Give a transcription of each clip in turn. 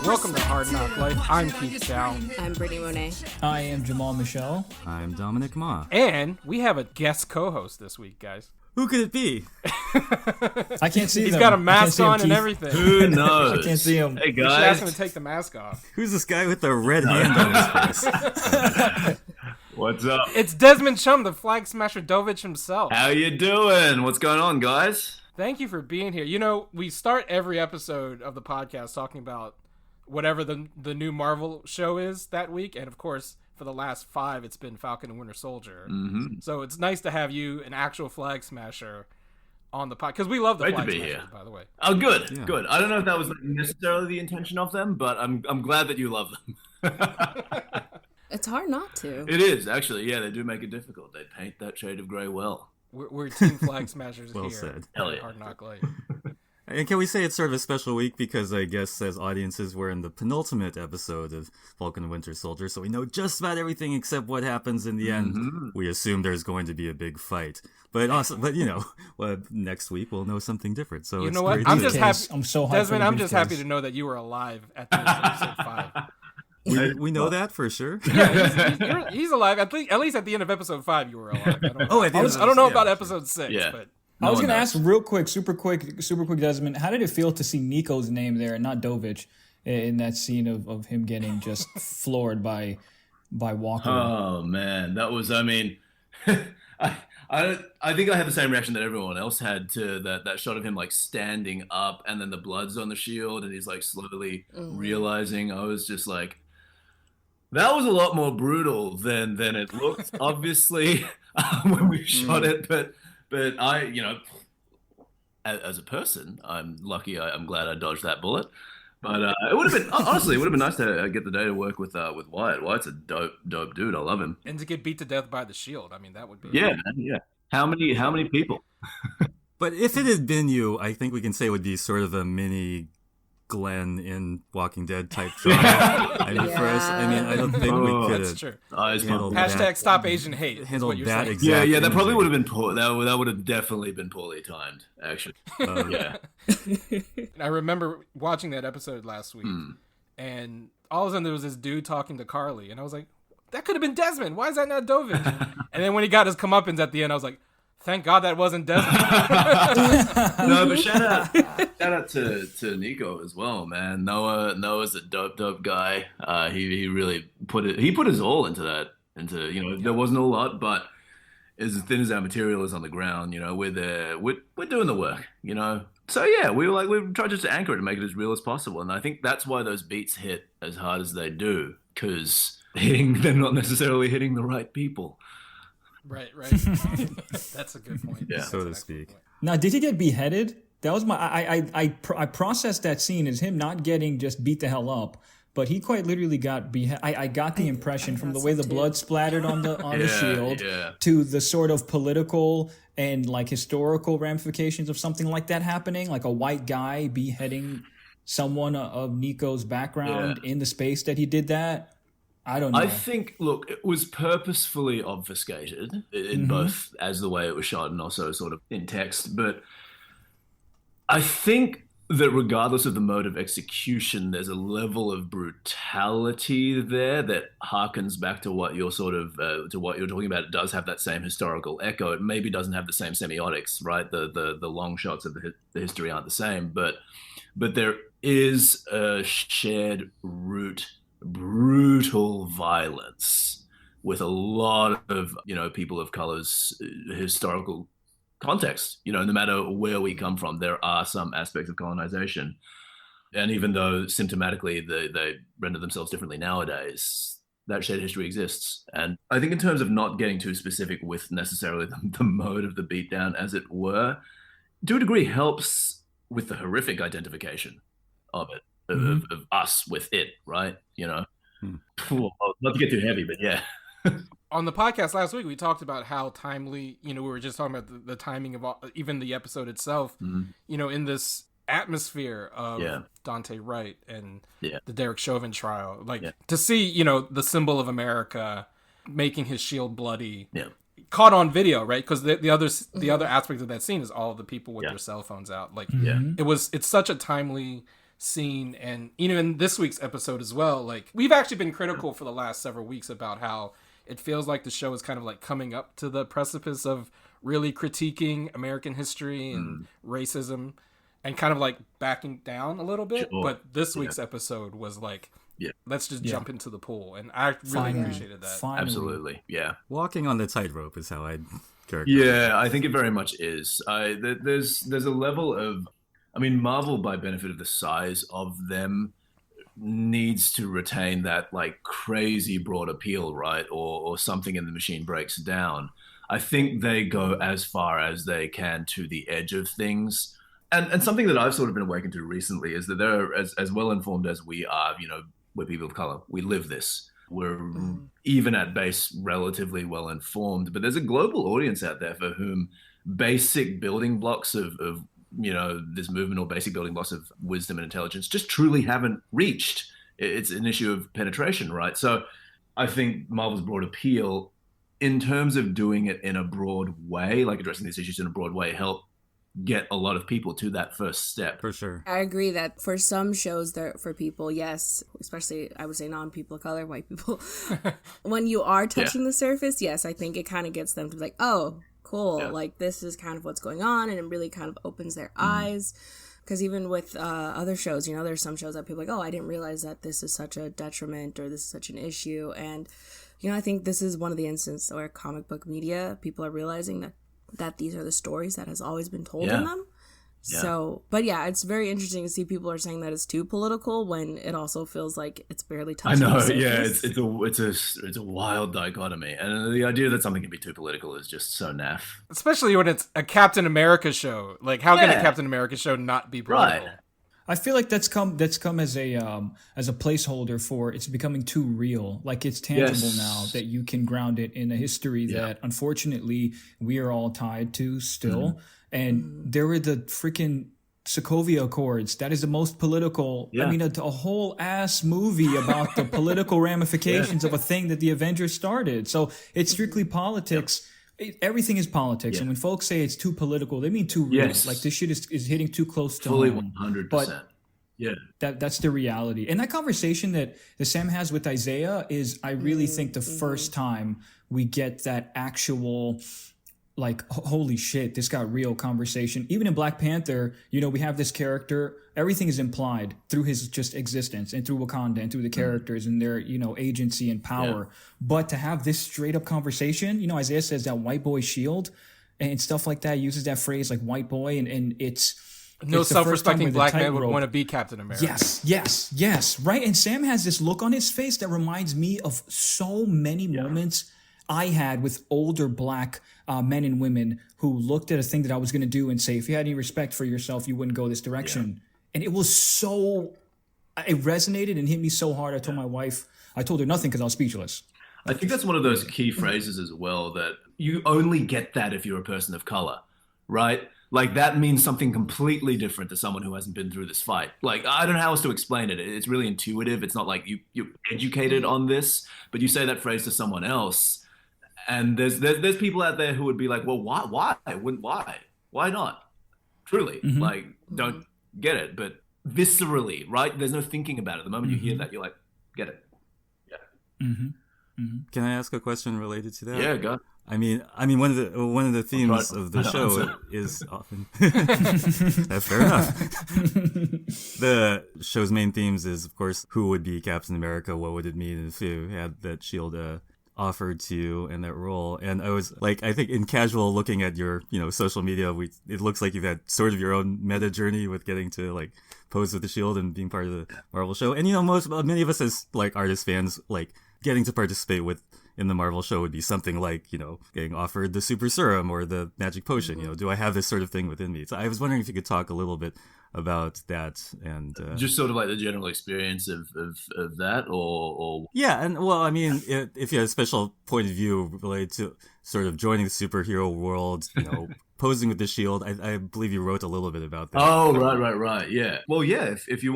Welcome to Hard Knock Life. I'm Keith Down. I'm Brittany Monet. I am Jamal Michelle. I'm Dominic Ma. And we have a guest co-host this week, guys. Who could it be? I can't see He's them. got a mask him, on and Keith. everying. Who knows? I can't see him. Hey, We should guys. ask him to take the mask off. Who's this guy with the red hand on his face? What's up? It's Desmond Chiam, the Flagsmasher Dovich himself. How you doing? What's going on, guys? Thank you for being here. You know, we start every episode of the podcast talking about whatever the new Marvel show is that week, and of course, for the last 5, it's been Falcon and Winter Soldier. Mm-hmm. So it's nice to have you, an actual Flagsmasher, on the podcast, because we love the Great to be Flagsmasher, here. by the way. Oh, good, Yeah. good. I don't know if that was necessarily the intention of them, but I'm glad that you love them. It's hard not to. It is, actually. Yeah, they do make it difficult. They paint that shade of gray well. We're Team Flagsmashers Well here. said. Hell at yeah. Hard Knock Life. And can we say it's sort of a special week because I guess as audiences we're in the penultimate episode of Falcon and Winter Soldier, so we know just about everything except what happens in the end. Mm-hmm. We assume there's going to be a big fight, but you know, next week we'll know something different. So You it's know what? great I'm to- just Case. happy. I'm so hyped for Desmond, the I'm beef just happy case. to know that you were alive at the end of episode 5. we know that for sure. Yeah, he's alive. At least at the end of episode 5, you were alive. I don't know, Oh, at the end of I don't know yeah, about sure. episode 6, Yeah. but I was one going to knows. ask real quick, super quick, Desmond, how did it feel to see Nico's name there and not Dovich in that scene of him getting just floored by Walker? Oh, man. That was, I mean, I think I had the same reaction that everyone else had to that shot of him, like, standing up and then the blood's on the shield and he's, like, slowly realizing. I was just like, that was a lot more brutal than it looked, obviously, when we shot it. But I, you know, as a person, I'm lucky. I'm glad I dodged that bullet. But it would have been, honestly, it would have been nice to get the day to work with Wyatt. Wyatt's a dope dude. I love him. and to get beat to death by the shield, I mean, that would be Yeah, man, yeah. How many people? But if it had been you, I think we can say it would be sort of a mini Glenn in Walking Dead type drama. I mean, for us, I mean, I don't think we Oh, could That's have true. Eyes handled pumped. Hashtag that. stop Asian hate. Is handled what you're that saying. exact Yeah, that probably imagery. would have been poor. That would have definitely been poorly timed, actually. Yeah. I remember watching that episode last week, and all of a sudden there was this dude talking to Carly, and I was like, that could have been Desmond. Why is that not Dovich? And then when he got his comeuppance at the end, I was like, thank God that wasn't Desmond. No, but shout out to Nico as well, man. Noah's a dope guy. He really put his all into that. There wasn't a lot, but as thin as our material is on the ground, you know, we're there. We're doing the work, you know. So yeah, we tried just to anchor it and make it as real as possible, and I think that's why those beats hit as hard as they do, because they're not necessarily hitting the right people. Right. That's a good point. Yeah. That's So an to excellent speak. point. Now, did he get beheaded? That was my. I processed that scene as him not getting just beat the hell up, but he quite literally got beheaded. I got the impression from the way the blood splattered on the Yeah, shield yeah. to the sort of political and like historical ramifications of something like that happening, like a white guy beheading someone of Nico's background in the space that he did that. I don't know. I think, look, it was purposefully obfuscated in both as the way it was shot and also sort of in text. But I think that regardless of the mode of execution, there's a level of brutality there that harkens back to what you're talking about. It does have that same historical echo. It maybe doesn't have the same semiotics, right? The long shots of the history aren't the same, but there is a shared root. Brutal violence with a lot of, you know, people of color's historical context. You know, no matter where we come from, there are some aspects of colonization. And even though symptomatically they render themselves differently nowadays, that shared history exists. And I think in terms of not getting too specific with necessarily the mode of the beatdown, as it were, to a degree helps with the horrific identification of it. Of us with it, right? You know, not to get too heavy, but yeah. On the podcast last week, we talked about how timely, you know, we were just talking about the timing of even the episode itself, you know, in this atmosphere of Dante Wright and the Derek Chauvin trial, like to see, you know, the symbol of America making his shield bloody, caught on video, right? Because the other aspect of that scene is all of the people with their cell phones out. Like, it's such a timely scene, and in this week's episode as well, like we've actually been critical for the last several weeks about how it feels like the show is kind of like coming up to the precipice of really critiquing American history and racism and kind of like backing down a little bit. Sure. But this week's episode was like, let's just jump into the pool. And I really appreciated that. Finally. Absolutely. Yeah. Walking on the tightrope is how I'd characterize it. Yeah, I think it very much is. There's a level of, Marvel, by benefit of the size of them, needs to retain that like crazy broad appeal, right? Or something in the machine breaks down. I think they go as far as they can to the edge of things. And something that I've sort of been awakened to recently is that they're as well informed as we are, we're people of color. We live this. We're even at base relatively well informed, but there's a global audience out there for whom basic building blocks of this movement, or basic building blocks of wisdom and intelligence, just truly haven't reached. It's an issue of penetration, right? So I think Marvel's broad appeal, in terms of doing it in a broad way, like addressing these issues in a broad way, help get a lot of people to that first step. For sure. I agree that for some shows, for people, yes, especially I would say non-people of color, white people, when you are touching the surface, yes, I think it kind of gets them to be like, oh, cool, like this is kind of what's going on, and it really kind of opens their eyes. Because even with other shows, there's some shows that people are like, oh, I didn't realize that this is such a detriment or this is such an issue. And, I think this is one of the instances where comic book media, people are realizing that these are the stories that has always been told in them. Yeah. So, but yeah, it's very interesting to see people are saying that it's too political when it also feels like it's barely touching. I know, it's a wild dichotomy, and the idea that something can be too political is just so naff. Especially when it's a Captain America show. Like, how can a Captain America show not be political? Right. I feel like that's come as a placeholder for it's becoming too real. Like it's tangible now that you can ground it in a history that unfortunately we are all tied to still. And there were the freaking Sokovia Accords. That is the most political. Yeah. A whole ass movie about the political ramifications of a thing that the Avengers started. So it's strictly politics. Everything is politics, and when folks say it's too political, they mean too real. Like this shit is hitting too close to fully home. 100%. But that's the reality. And that conversation that Sam has with Isaiah is, I really think, the first time we get that actual, like, holy shit, this got real conversation. Even in Black Panther, we have this character. Everything is implied through his just existence and through Wakanda and through the characters and their, agency and power. Yeah. But to have this straight up conversation, Isaiah says that white boy shield and stuff like that, uses that phrase like white boy, and it's no self-respecting black man would want to be Captain America. Yes. Right. And Sam has this look on his face that reminds me of so many moments I had with older black men and women who looked at a thing that I was going to do and say, if you had any respect for yourself, you wouldn't go this direction. Yeah. And it was it resonated and hit me so hard. I told my wife, I told her nothing because I was speechless. I think that's one of those key phrases as well, that you only get that if you're a person of color, right? Like that means something completely different to someone who hasn't been through this fight. Like, I don't know how else to explain it. It's really intuitive. It's not like you're educated on this, but you say that phrase to someone else, and there's people out there who would be like, well, why? Why not? Truly, like, don't get it. But viscerally, right? There's no thinking about it. The moment you hear that, you're like, get it. Yeah. Can I ask a question related to that? Yeah, go. I mean, one of the themes of the show is often fair enough. The show's main themes is, of course, who would be Captain America? What would it mean if you had that shield offered to you in that role? And I was like, I think in casual looking at your social media, it looks like you've had sort of your own meta journey with getting to like pose with the shield and being part of the Marvel show. And many of us as like artist fans, like getting to participate in the Marvel show would be something like, getting offered the super serum or the magic potion. Do I have this sort of thing within me? So I was wondering if you could talk a little bit about that and just sort of like the general experience of that or yeah. And well, I mean, if you have a special point of view related to sort of joining the superhero world, posing with the shield, I believe you wrote a little bit about that. Oh, right. Yeah. Well, yeah. If you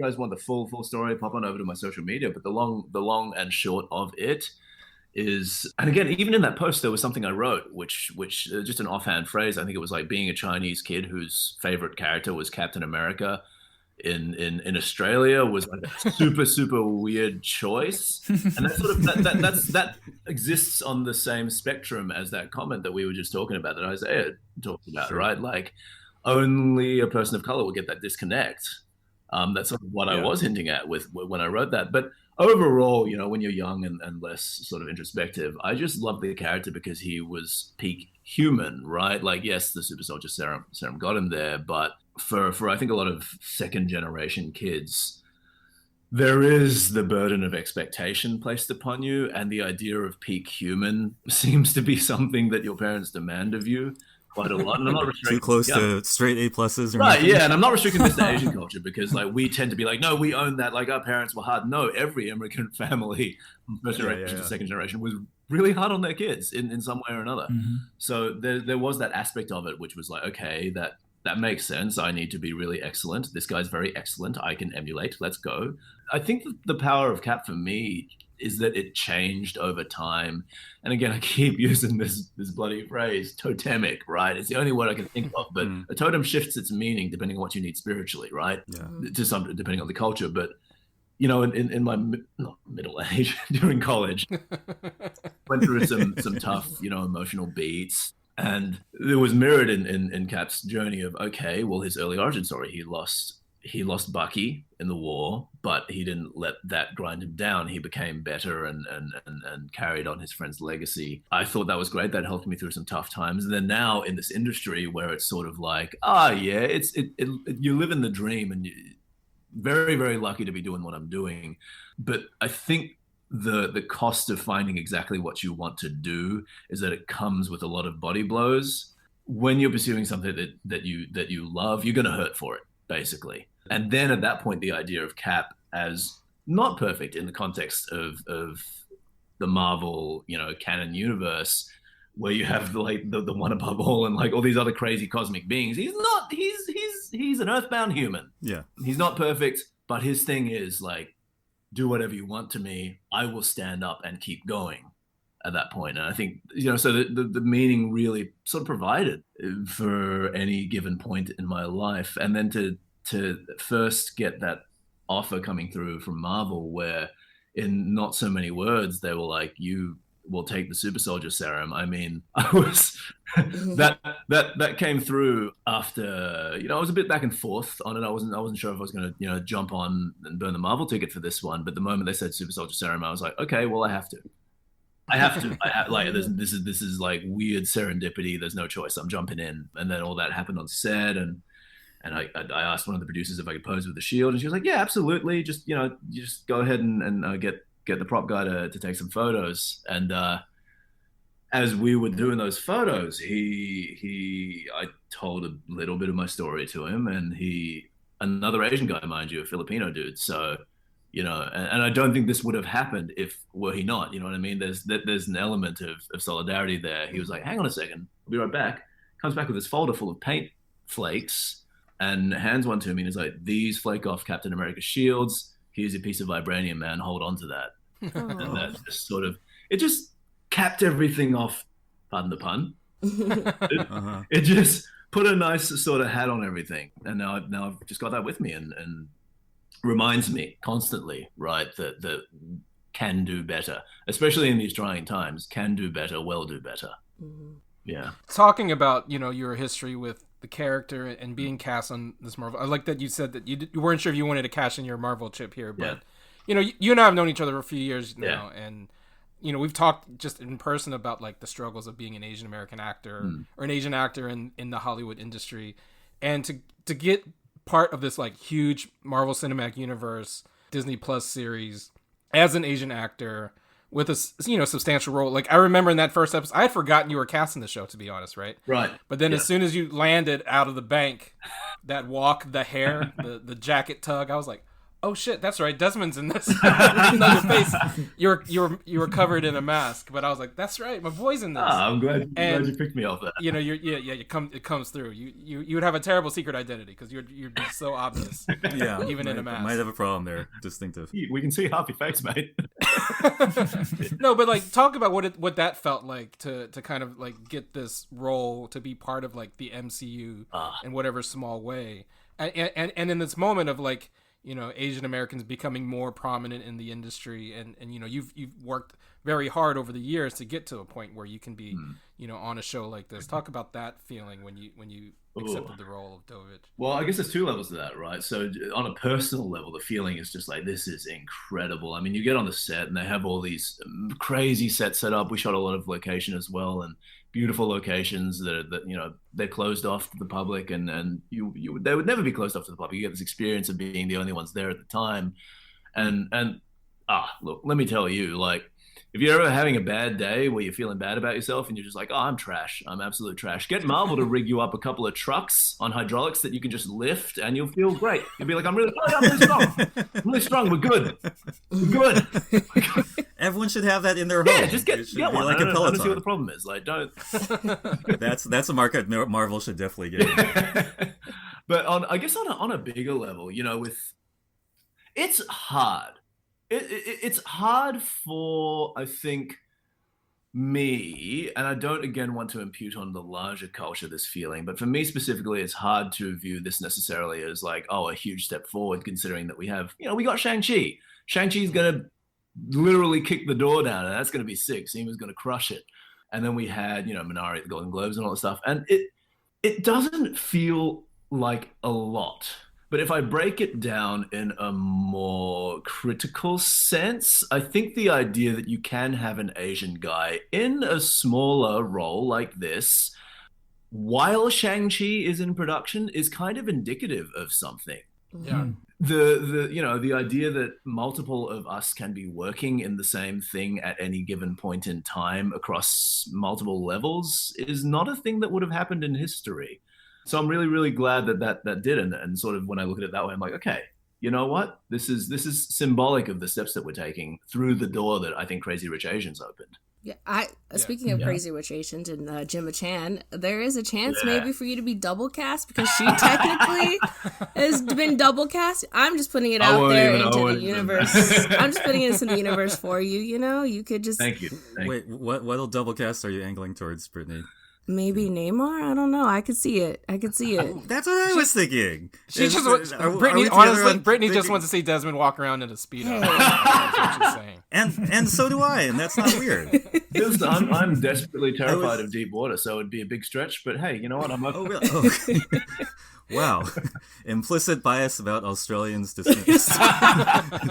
guys want the full story, pop on over to my social media. But the long and short of it is, and again, even in that post, there was something I wrote, which just an offhand phrase. I think it was like being a Chinese kid whose favorite character was Captain America. in Australia was like a super weird choice, and that exists on the same spectrum as that comment that we were just talking about, that Isaiah talked about, right? Like, only a person of color will get that disconnect. That's sort of what I was hinting at with when I wrote that. But overall, when you're young and less sort of introspective, I just loved the character because he was peak human, right? Like, yes, the super soldier serum got him there, but for I think a lot of second generation kids, there is the burden of expectation placed upon you, and the idea of peak human seems to be something that your parents demand of you quite a lot. And I'm not restricting, too close to straight A pluses, right? Yeah, and I'm not restricting this to Asian culture, because like we tend to be like, no, we own that. Like, our parents were hard. No, every immigrant family, from first generation to second generation, was really hard on their kids in some way or another. Mm-hmm. So there was that aspect of it, which was like, okay, that makes sense. I need to be really excellent. This guy's very excellent. I can emulate. Let's go. I think the power of Cap for me is that it changed over time. And again, I keep using this bloody phrase, totemic, right? It's the only word I can think of, but a totem shifts its meaning depending on what you need spiritually, right? Yeah. To some, depending on the culture. But, in my middle age, during college, went through some tough, emotional beats. And it was mirrored in Cap's journey of, okay, well, his early origin story, he lost Bucky in the war, but he didn't let that grind him down. He became better and carried on his friend's legacy. I thought that was great. That helped me through some tough times. And then now in this industry where it's sort of like, you live in the dream, and you're very, very lucky to be doing what I'm doing. But I think the cost of finding exactly what you want to do is that it comes with a lot of body blows. When you're pursuing something that you love, you're going to hurt for it, basically. And then at that point, the idea of Cap as not perfect in the context of the Marvel, canon universe, where you have like the one above all and like all these other crazy cosmic beings. He's an earthbound human. Yeah. He's not perfect, but his thing is like, do whatever you want to me. I will stand up and keep going at that point. And I think, so the meaning really sort of provided for any given point in my life. And then to first get that offer coming through from Marvel, where in not so many words, they were like, you will take the super soldier serum. I mean, I was, that came through after, I was a bit back and forth on it. I wasn't sure if I was going to, jump on and burn the Marvel ticket for this one. But the moment they said super soldier serum, I was like, okay, well, I have to. This is like weird serendipity. There's no choice. I'm jumping in. And then all that happened on set, and I asked one of the producers if I could pose with the shield, and she was like, yeah, absolutely. Just, you just go ahead and get the prop guy to take some photos. And as we were doing those photos, I told a little bit of my story to him, and another Asian guy, mind you, a Filipino dude. So, and I don't think this would have happened were he not, you know what I mean? There's an element of solidarity there. He was like, hang on a second, I'll be right back. Comes back with this folder full of paint flakes and hands one to me, and he's like, these flake off Captain America's shields. Here's a piece of vibranium, man. Hold on to that. And that just sort of, it just capped everything off, pardon the pun. It just put a nice sort of hat on everything. And now I've just got that with me, and reminds me constantly, right, that can do better, especially in these trying times. Can do better, will do better. Mm-hmm. Yeah. Talking about, your history with the character and being cast on this Marvel, I like that you said that you weren't sure if you wanted to cash in your Marvel chip here, but you and I have known each other for a few years now, and we've talked just in person about like the struggles of being an Asian American actor or an Asian actor in the Hollywood industry, and to get part of this like huge Marvel Cinematic Universe Disney Plus series as an Asian actor with a substantial role. Like, I remember in that first episode, I had forgotten you were casting the show, to be honest, right? Right. But then as soon as you landed out of the bank, that walk, the hair, the jacket tug, I was like, oh shit, that's right, Desmond's in this. Even though your face, you were covered in a mask, but I was like, that's right, my boy's in this. I'm glad you picked me off that. You know, it comes through. You would have a terrible secret identity because you'd be so obvious. Yeah, even in a mask. Might have a problem there. Distinctive. We can see half your face, mate. No, but like, talk about what that felt like to kind of like get this role to be part of like the MCU in whatever small way, and in this moment of like, you know, Asian Americans becoming more prominent in the industry, and you know, you've worked very hard over the years to get to a point where you can be, you know, on a show like this. Talk about that feeling when you accepted the role of Dovich. Well, I guess there's two levels to that, right? So on a personal level, the feeling is just like, this is incredible. I mean, you get on the set and they have all these crazy sets set up. We shot a lot of location as well, and beautiful locations that you know, they're closed off to the public, and they would never be closed off to the public. You get this experience of being the only ones there at the time, and look, let me tell you, like, if you're ever having a bad day where you're feeling bad about yourself and you're just like, oh, I'm trash, I'm absolute trash, get Marvel to rig you up a couple of trucks on hydraulics that you can just lift and you'll feel great. You'll be like, I'm really strong, we're good. Everyone should have that in their home. Yeah, just get one. Like I don't see what the problem is. Like, don't. That's a market Marvel should definitely get. But I guess on a bigger level, you know, it's hard. It's hard for, I think, me, and I don't again want to impute on the larger culture this feeling, but for me specifically, it's hard to view this necessarily as like, oh, a huge step forward, considering that we got Shang-Chi. Shang-Chi's gonna literally kick the door down, and that's gonna be sick. Sima's gonna crush it. And then we had, you know, Minari at the Golden Globes and all that stuff, and it doesn't feel like a lot. But if I break it down in a more critical sense, I think the idea that you can have an Asian guy in a smaller role like this, while Shang-Chi is in production, is kind of indicative of something. Yeah. The idea that multiple of us can be working in the same thing at any given point in time across multiple levels is not a thing that would have happened in history. So I'm really, really glad that did. And sort of when I look at it that way, I'm like, okay, you know what? This is symbolic of the steps that we're taking through the door that I think Crazy Rich Asians opened. Yeah, speaking of Crazy Rich Asians and Gemma Chan, there is a chance maybe for you to be double cast because she technically has been double cast. I'm just putting it out there into the universe. I'm just putting it into the universe for you. You know, you could just. Thank you. Wait, what double cast are you angling towards, Brittany? Maybe Neymar? I don't know. I could see it. That's what I was thinking. Britney just wants to see Desmond walk around in a Speedo. That's what she's saying. And so do I, and that's not weird. I'm desperately terrified of deep water, so it'd be a big stretch, but hey, you know what? I'm okay. Oh, really? Okay. Wow. Implicit bias about Australians' descent.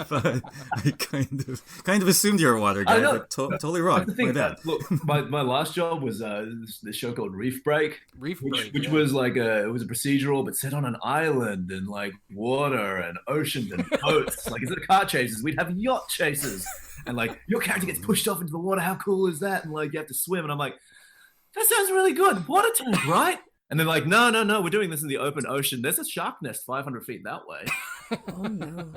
But I kind of assumed you were a water guy, but totally wrong. My bad. Look, my last job was this show called Reef Break, which was like it was a procedural, but set on an island and like water and oceans and boats. Like, instead of car chases, we'd have yacht chases. And like, your character gets pushed off into the water. How cool is that? And like, you have to swim. And I'm like, that sounds really good. Water tank, right? And they're like, no, we're doing this in the open ocean. There's a shark nest 500 feet that way. Oh, no.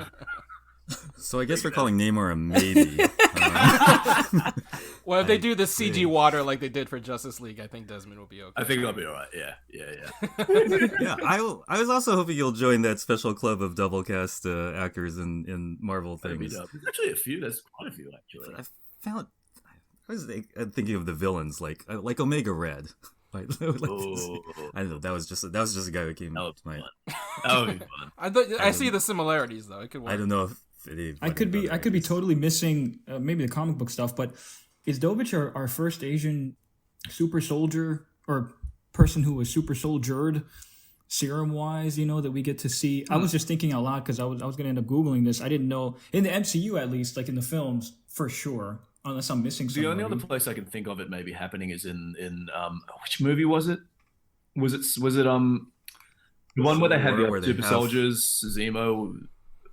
So I guess we're calling Namor a maybe. Well, if they do the CG water like they did for Justice League, I think Desmond will be okay. I think I'll be all right. Yeah. Yeah, I was also hoping you'll join that special club of double cast actors in Marvel things. There's actually a few. There's quite a few, actually. I was thinking of the villains, like Omega Red. I don't know. That was just a guy who came to mind. That would be fun. I see the similarities though. It could work. I don't know if I could be totally missing maybe the comic book stuff, but is Dovich our first Asian super soldier or person who was super soldiered serum wise? You know, that we get to see. I was just thinking out loud because I was going to end up Googling this. I didn't know in the MCU at least, like in the films for sure. Unless I'm missing something. The only other place I can think of it maybe happening is in which movie was it? Was it the one where they had the super soldiers, Zemo?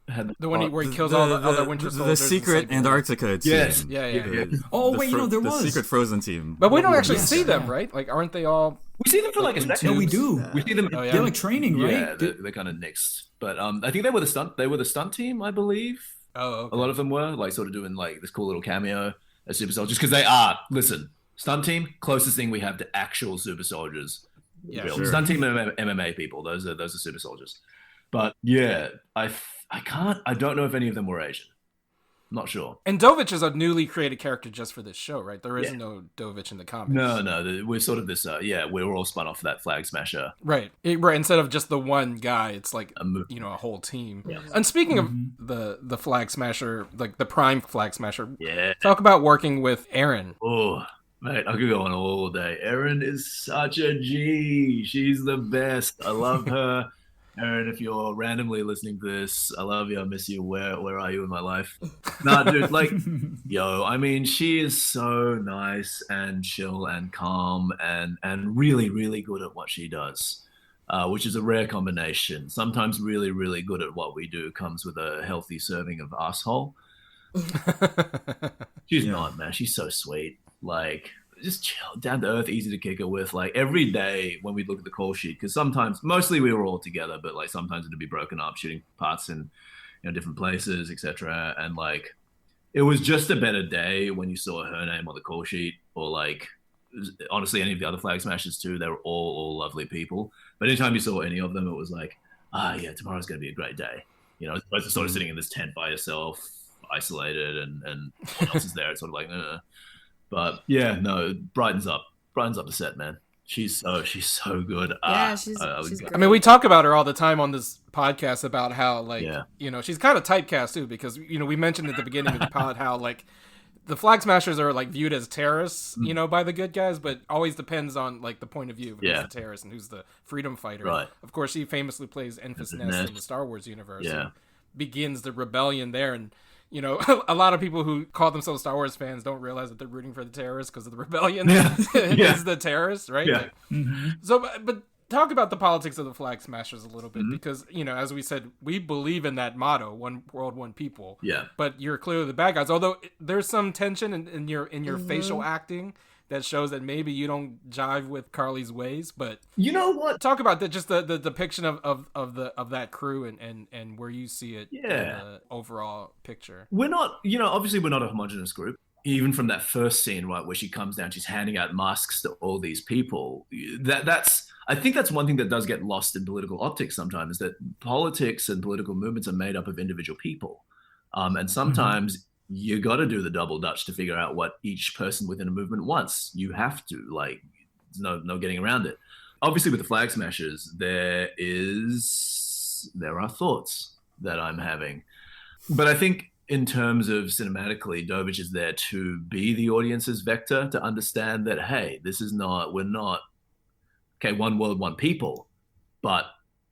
had the one where he kills all the other Winter Soldiers. The secret Antarctica team. Yes. Yeah. Oh, wait, there was. The secret Frozen team. But we don't actually see them, right? Like, aren't they all... We see them for like a second. No, we do. We see them. They're like training, right? Yeah, they're kind of next. But I think they were the stunt team, I believe. Oh, okay. A lot of them were like sort of doing like this cool little cameo as super soldiers because they are. Listen, stunt team, closest thing we have to actual super soldiers. Yeah, Sure. sure. Stunt team MMA people. Those are super soldiers. But yeah, I don't know if any of them were Asian. Not sure. And Dovich is a newly created character just for this show, right? There is no Dovich in the comics. No. We're sort of this. We're all spun off that Flagsmasher. Right. Right. Instead of just the one guy, it's like a whole team. Yeah. And speaking of the Flagsmasher, like the Prime Flagsmasher, Yeah. talk about working with Aaron. Oh, mate, I could go on all day. Erin is such a G. She's the best. I love her. Erin, if you're randomly listening to this, I love you. I miss you. Where are you in my life? Nah, dude, like, I mean, she is so nice and chill and calm and really, really good at what she does, which is a rare combination. Sometimes really, really good at what we do comes with a healthy serving of asshole. She's not, man. She's so sweet. Like, just chill, down to earth, easy to kick it with. Like every day when we look at the call sheet, because mostly we were all together, but like sometimes it'd be broken up, shooting parts in different places, etc. And like it was just a better day when you saw her name on the call sheet, or like honestly any of the other Flagsmashers too. They were all lovely people. But anytime you saw any of them, it was like, tomorrow's gonna be a great day. As opposed to sort of sitting in this tent by yourself, isolated, and no one else is there. It's sort of like, But yeah, no, brightens up the set, man. She's so good. Yeah, she's great. I mean, we talk about her all the time on this podcast about how she's kind of typecast too, because we mentioned at the beginning of the pod how like the Flagsmashers are like viewed as terrorists, by the good guys, but always depends on like the point of view of who's the terrorist and who's the freedom fighter. Right. Of course, she famously plays Enfys Nest in the Star Wars universe. Yeah. Begins the rebellion there, and a lot of people who call themselves Star Wars fans don't realize that they're rooting for the terrorists because of the rebellion is the terrorists, right? Yeah. So, but talk about the politics of the Flagsmashers a little bit, because, as we said, we believe in that motto, one world, one people. Yeah. But you're clearly the bad guys, although there's some tension in your facial acting that shows that maybe you don't jive with Carly's ways, but you know what? Talk about just the depiction of that crew and where you see it in the overall picture. We're not, obviously we're not a homogenous group. Even from that first scene, right, where she comes down, she's handing out masks to all these people. I think that's one thing that does get lost in political optics sometimes, is that politics and political movements are made up of individual people. And sometimes you got to do the double dutch to figure out what each person within a movement wants. You have to, like, there's no getting around it. Obviously, with the Flagsmashers, there are thoughts that I'm having. But I think in terms of cinematically, Dovich is there to be the audience's vector, to understand that, hey, we're not, one world, one people, but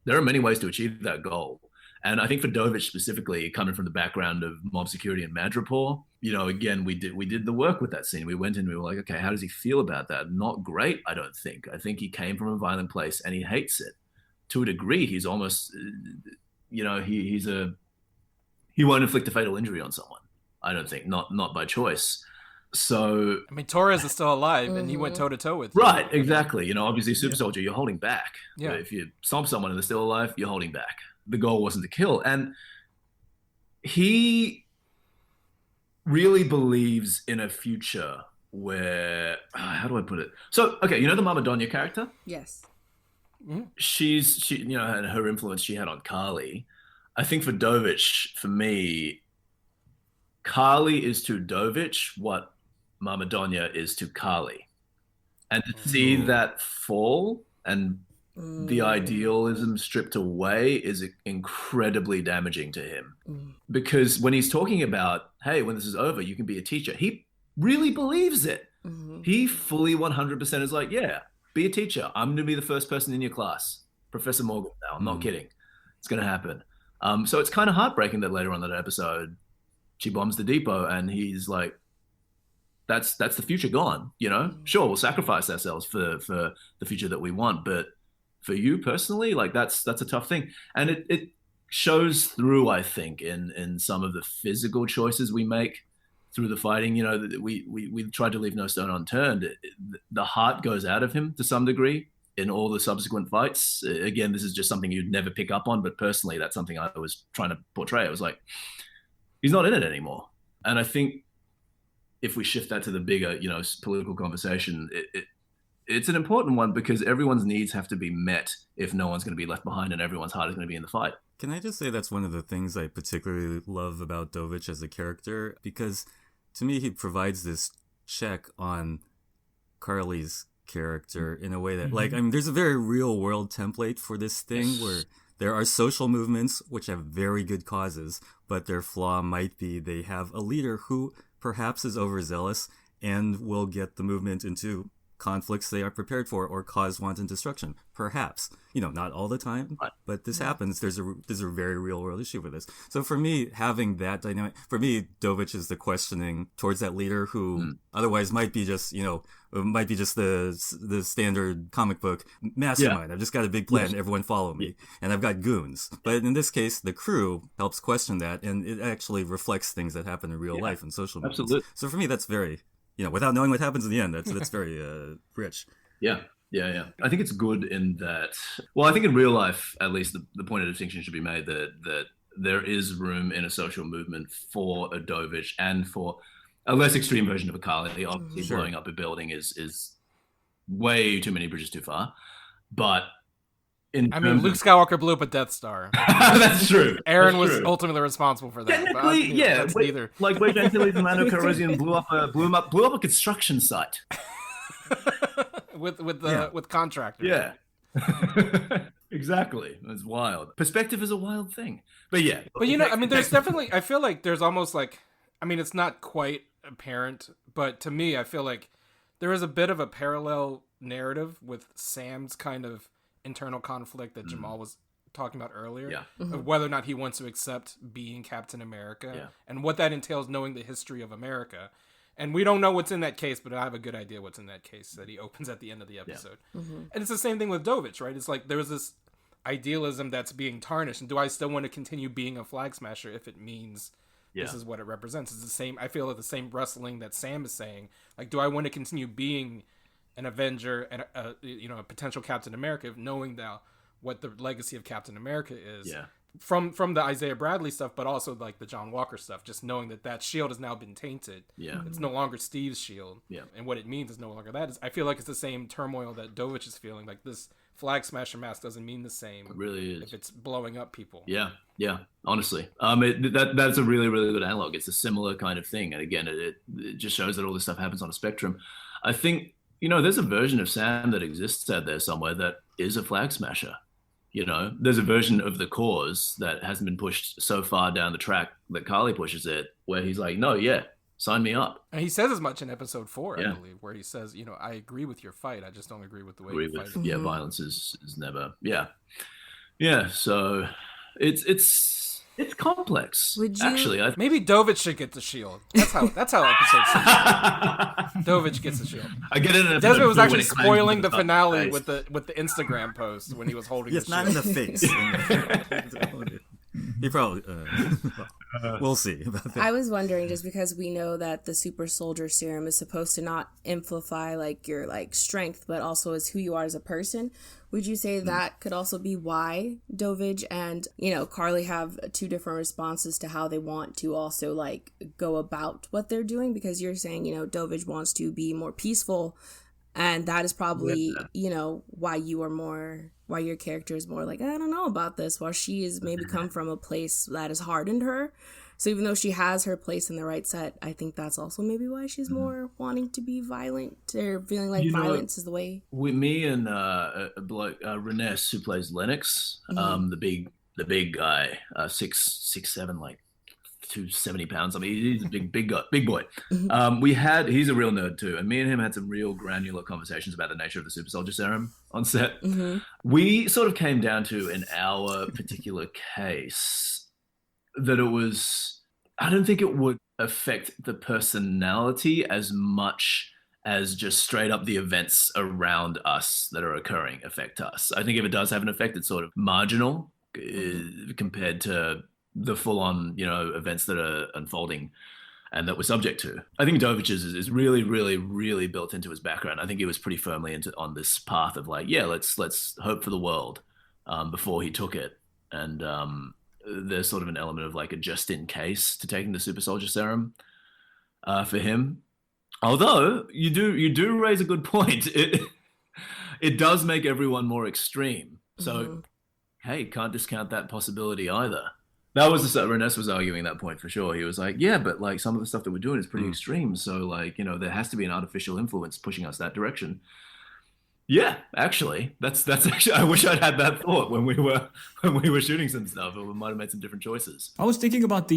there are many ways to achieve that goal. And I think for Dovich specifically, coming from the background of mob security and Madripoor, again, we did the work with that scene. We went in, we were like, okay, how does he feel about that? Not great, I don't think. I think he came from a violent place and he hates it. To a degree, he's almost, he won't inflict a fatal injury on someone, I don't think, not by choice. So, I mean, Torres is still alive, and he went toe to toe with him. Right, exactly. Obviously, super soldier, you're holding back. Yeah. But if you stomp someone and they're still alive, you're holding back. The goal wasn't to kill, and he really believes in a future where, how do I put it? So, okay, the Mama Donya character? Yes. She and her influence she had on Carly. I think for Dovich, for me, Carly is to Dovich what Mama Donya is to Carly. And to see that fall and the idealism stripped away is incredibly damaging to him. Because when he's talking about, hey, when this is over, you can be a teacher, he really believes it. He fully 100% is like, yeah, be a teacher. I'm going to be the first person in your class. Professor Morgan now. I'm not kidding. It's going to happen. So it's kind of heartbreaking that later on that episode, she bombs the depot and he's like, that's the future gone, Sure, we'll sacrifice ourselves for the future that we want, but for you personally, like that's a tough thing. And it shows through, I think, in some of the physical choices we make through the fighting. You know, we tried to leave no stone unturned. The heart goes out of him to some degree in all the subsequent fights. Again, this is just something you'd never pick up on, but personally, that's something I was trying to portray. I was like, he's not in it anymore. And I think if we shift that to the bigger, you know, political conversation, it's an important one because everyone's needs have to be met if no one's going to be left behind and everyone's heart is going to be in the fight. Can I just say that's one of the things I particularly love about Dovich as a character? Because to me, he provides this check on Carly's character in a way that, like, I mean, there's a very real world template for this thing where there are social movements which have very good causes, but their flaw might be they have a leader who perhaps is overzealous and will get the movement into conflicts they are prepared for or cause wanton destruction. Perhaps, you know, not all the time, but this happens. There's a very real world issue with this. So for me, having that dynamic, for me, Dovich is the questioning towards that leader who otherwise might be just, you know, might be just the standard comic book mastermind. I've just got a big plan. Everyone follow me. And I've got goons. But in this case, the crew helps question that. And it actually reflects things that happen in real life and social movements. Absolutely. So for me, that's very, you know, without knowing what happens in the end, that's very rich. Yeah. I think it's good in that. Well, I think in real life, at least, the point of distinction should be made that there is room in a social movement for a Dovich and for a less extreme version of a Carly. Obviously, blowing up a building is way too many bridges too far. But Luke Skywalker blew up a Death Star. That's true. Aaron was ultimately responsible for that. Technically, that's neither. Like Wade Antilles and Lando Calrissian blew up a construction site with contractors. Yeah. Exactly. It's wild. Perspective is a wild thing. But yeah. But you know, I mean, there's definitely, I feel like there's almost like, I mean, it's not quite apparent, but to me, I feel like there is a bit of a parallel narrative with Sam's kind of internal conflict that Jamal was talking about earlier, of whether or not he wants to accept being Captain America and what that entails, knowing the history of America. And we don't know what's in that case, but I have a good idea what's in that case that he opens at the end of the episode. And it's the same thing with Dovich, right? It's like there's this idealism that's being tarnished. And do I still want to continue being a Flagsmasher if it means this is what it represents? It's the same. I feel like the same wrestling that Sam is saying. Like, do I want to continue being an Avenger and a potential Captain America, knowing now what the legacy of Captain America is from the Isaiah Bradley stuff, but also like the John Walker stuff, just knowing that shield has now been tainted. It's no longer Steve's shield. And what it means is no longer that. I feel like it's the same turmoil that Dovich is feeling. Like, this Flagsmasher mask doesn't mean the same. It really is. If it's blowing up people. Yeah. Honestly, that's a really, really good analog. It's a similar kind of thing. And again, it just shows that all this stuff happens on a spectrum. I think, you know, there's a version of Sam that exists out there somewhere that is a Flagsmasher. You know, there's a version of the cause that hasn't been pushed so far down the track that Carly pushes it, where he's like, no, sign me up. And he says as much in episode 4, I believe, where he says, you know, I agree with your fight. I just don't agree with the way you fight. Yeah, violence is never. Yeah. So it's complex. Actually, maybe Dovich should get the shield. That's how episode 6. Dovich gets the shield. I get it. Desmond was actually spoiling the finale with the Instagram post when he was holding. It's not in the face. He probably. We'll see about that. I was wondering, just because we know that the super soldier serum is supposed to not amplify like your like strength, but also as who you are as a person. Would you say that could also be why Dovich and, you know, Carly have 2 different responses to how they want to also like go about what they're doing? Because you're saying, you know, Dovich wants to be more peaceful, and that is probably, you know, why your character is more like, I don't know about this, while she is maybe come from a place that has hardened her. So even though she has her place in the right set, I think that's also maybe why she's more wanting to be violent, or feeling like violence is the way. With me and Renes, who plays Lennox, the big guy, 6'7", like 270 pounds. I mean, he's a big boy. He's a real nerd too, and me and him had some real granular conversations about the nature of the super soldier serum on set. We sort of came down to, in our particular case, that it was, I don't think it would affect the personality as much as just straight up the events around us that are occurring affect us. I think if it does have an effect, it's sort of marginal. compared to the full-on, events that are unfolding and that we're subject to. I think Dovich is really, really, really built into his background. I think he was pretty firmly on this path of like, let's hope for the world before he took it. And there's sort of an element of like a just in case to taking the super soldier serum for him. Although you do raise a good point. It does make everyone more extreme. So, hey, can't discount that possibility either. That was Reness was arguing that point for sure. He was like, yeah, but like some of the stuff that we're doing is pretty extreme. So like, there has to be an artificial influence pushing us that direction. Yeah, actually, that's actually, I wish I'd had that thought when we were shooting some stuff. We might have made some different choices. I was thinking about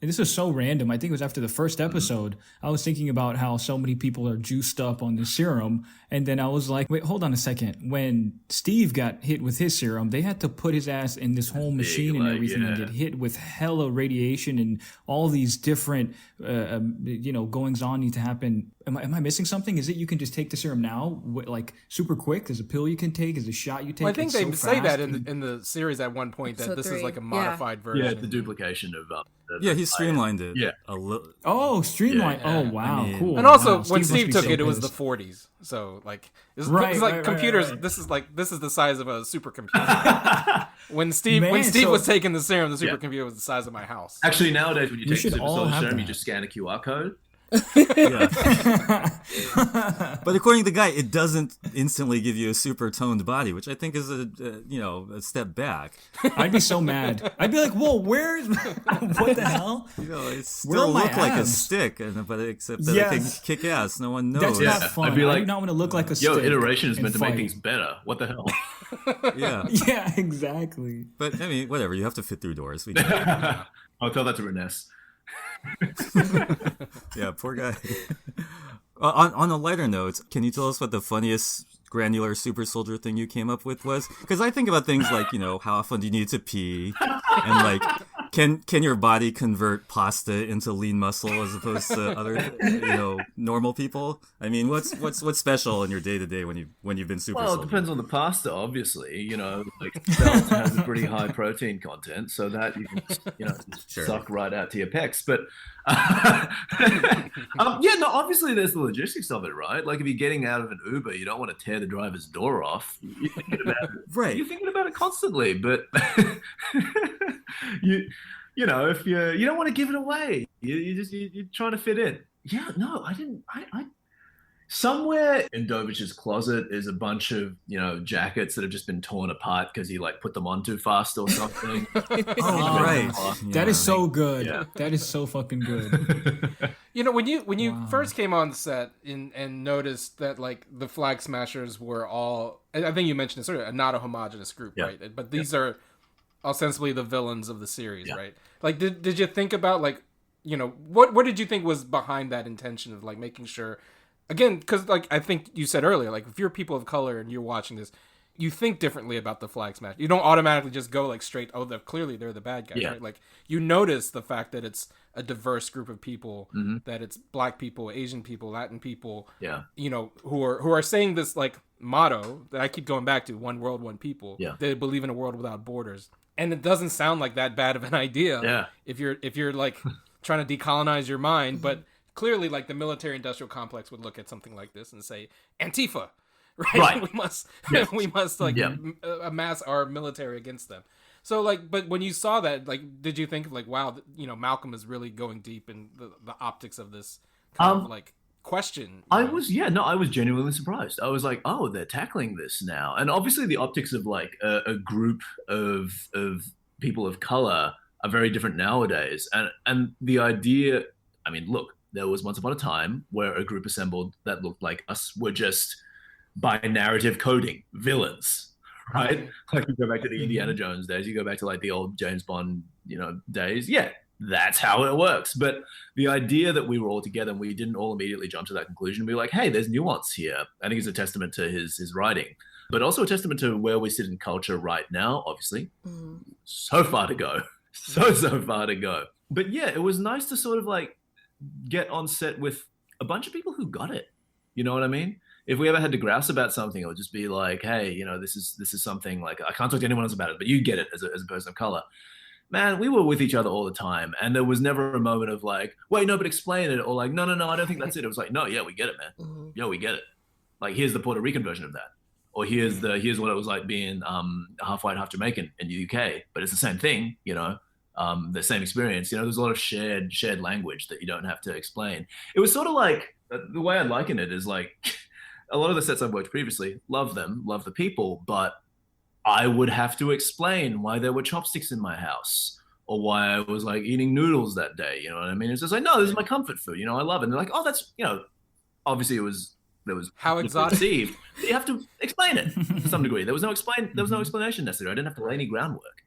and this was so random. I think it was after the first episode. I was thinking about how so many people are juiced up on the serum. And then I was like, wait, hold on a second. When Steve got hit with his serum, they had to put his ass in this whole machine and everything and get hit with hella radiation and all these different, goings on need to happen. Am I missing something? Is it you can just take the serum now, like super quick? There's a pill you can take. There's a shot you take. Well, I think they say that in the series at one point that this is like a modified version. Yeah, the duplication of. He streamlined it. Yeah. A little. Oh, streamlined. Yeah. Oh, wow, cool. And also, wow. when Steve took it was the 40s. So like, it's like computers. Right. This is the size of a supercomputer. when Steve was taking the serum, the supercomputer was the size of my house. Actually, nowadays when you take the super soldier serum, you just scan a QR code. But according to the guy, it doesn't instantly give you a super toned body, which I think is a step back. I'd be so mad. I'd be like, "Whoa, where's what the hell?" It still look like a stick, but except that it can kick ass. No one knows. That's not fun. I'd be like, I do not want to look like a stick. Iteration is meant to make things better. What the hell? Yeah, exactly. But I mean, whatever. You have to fit through doors. I'll tell that to Reness. Yeah, poor guy. On a lighter note, can you tell us what the funniest granular super soldier thing you came up with was? Because I think about things like, how often do you need to pee, and like, can your body convert pasta into lean muscle as opposed to other, normal people? I mean, what's special in your day to day when you've been super soldier? Well, it depends on the pasta, obviously. Like spelt has a pretty high protein content, so that you can suck right out to your pecs. But obviously there's the logistics of it, right? Like if you're getting out of an Uber, you don't want to tear the driver's door off. You're thinking about it. Right. You're thinking about it constantly, but if you don't want to give it away, you're trying to fit in. Yeah, no, I didn't. I somewhere in Dovich's closet is a bunch of jackets that have just been torn apart because he like put them on too fast or something. Right. That is so good. Yeah. That is so fucking good. When you first came on the set and noticed that like the Flagsmashers were all, I think you mentioned it's not a homogenous group, right? But these are ostensibly the villains of the series, right? Like, did you think about like, what did you think was behind that intention of like making sure, again, because like I think you said earlier, like if you're people of color and you're watching this, you think differently about the Flagsmasher. You don't automatically just go like straight, clearly they're the bad guys, right? Like you notice the fact that it's a diverse group of people, that it's black people, Asian people, Latin people, who are saying this like motto that I keep going back to: one world, one people. Yeah. They believe in a world without borders. And it doesn't sound like that bad of an idea if you're like trying to decolonize your mind, but clearly like the military industrial complex would look at something like this and say Antifa, right? we must like amass our military against them. So like, but when you saw that, like, did you think like, wow, Malcolm is really going deep in the optics of this kind of like question? I was genuinely surprised. I was like, oh, they're tackling this now. And obviously the optics of like a group of people of color are very different nowadays. And the idea, I mean, look, there was once upon a time where a group assembled that looked like us were just by narrative coding villains. Right? Like you go back to the Indiana Jones days, you go back to like the old James Bond, days. Yeah, that's how it works. But the idea that we were all together and we didn't all immediately jump to that conclusion, we were like, hey, there's nuance here. I think it's a testament to his writing, but also a testament to where we sit in culture right now, obviously. So far to go. So far to go. But yeah, it was nice to sort of like get on set with a bunch of people who got it. You know what I mean? if we ever had to grouse about something, it would just be like, hey, you know, this is something like I can't talk to anyone else about it, but you get it as a person of color. Man, we were with each other all the time, and there was never a moment of like, wait, no, but explain it, or like, no, I don't think that's it. It was like, no, yeah, we get it, man. Mm-hmm. Yeah, we get it. Like, here's the Puerto Rican version of that, or here's what it was like being half white, half Jamaican in the UK, but it's the same thing, you know, the same experience. You know, there's a lot of shared language that you don't have to explain. It was sort of like the way I liken it is like a lot of the sets I've worked previously, love them, love the people, but I would have to explain why there were chopsticks in my house or why I was like eating noodles that day. You know what I mean? It's just like, no, this is my comfort food. You know, I love it. And they're like, oh, that's, you know, obviously there was how exotic. Received. You have to explain it to some degree. There was no explanation necessary. I didn't have to lay any groundwork.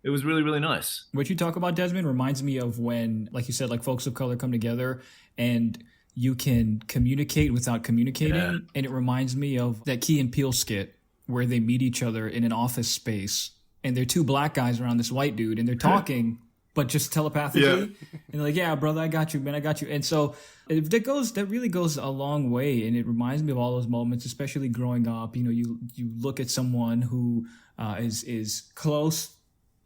It was really, really nice. What you talk about, Desmond, reminds me of when, like you said, like folks of color come together and you can communicate without communicating. Yeah. And it reminds me of that Key and Peele skit where they meet each other in an office space and they're two black guys around this white dude and they're talking, but just telepathically. Yeah. And they're like, yeah, brother, I got you, man, I got you. And so that really goes a long way. And it reminds me of all those moments, especially growing up. You know, you look at someone who is close,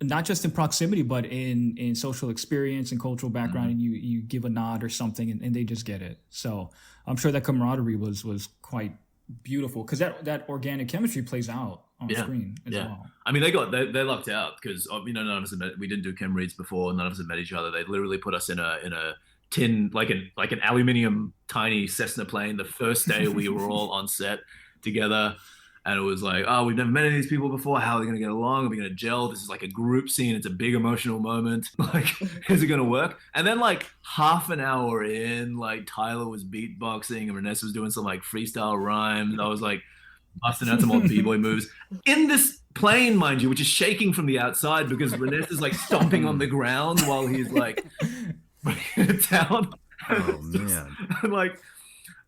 not just in proximity, but in social experience and cultural background, and you give a nod or something and they just get it. So I'm sure that camaraderie was quite beautiful because that organic chemistry plays out on screen as well. I mean, they lucked out because, you know, none of us we didn't do chem reads before. None of us had met each other. They literally put us in a tin, like an aluminium tiny Cessna plane the first day we were all on set together. And it was like, oh, we've never met any of these people before. How are they going to get along? Are we going to gel? This is like a group scene. It's a big emotional moment. Like, is it going to work? And then like half an hour in, like Tyler was beatboxing and Renessa was doing some like freestyle rhymes. And I was like busting out some old b-boy moves in this plane, mind you, which is shaking from the outside because Renessa's like stomping on the ground while he's like bringing it down. Oh, man. And like,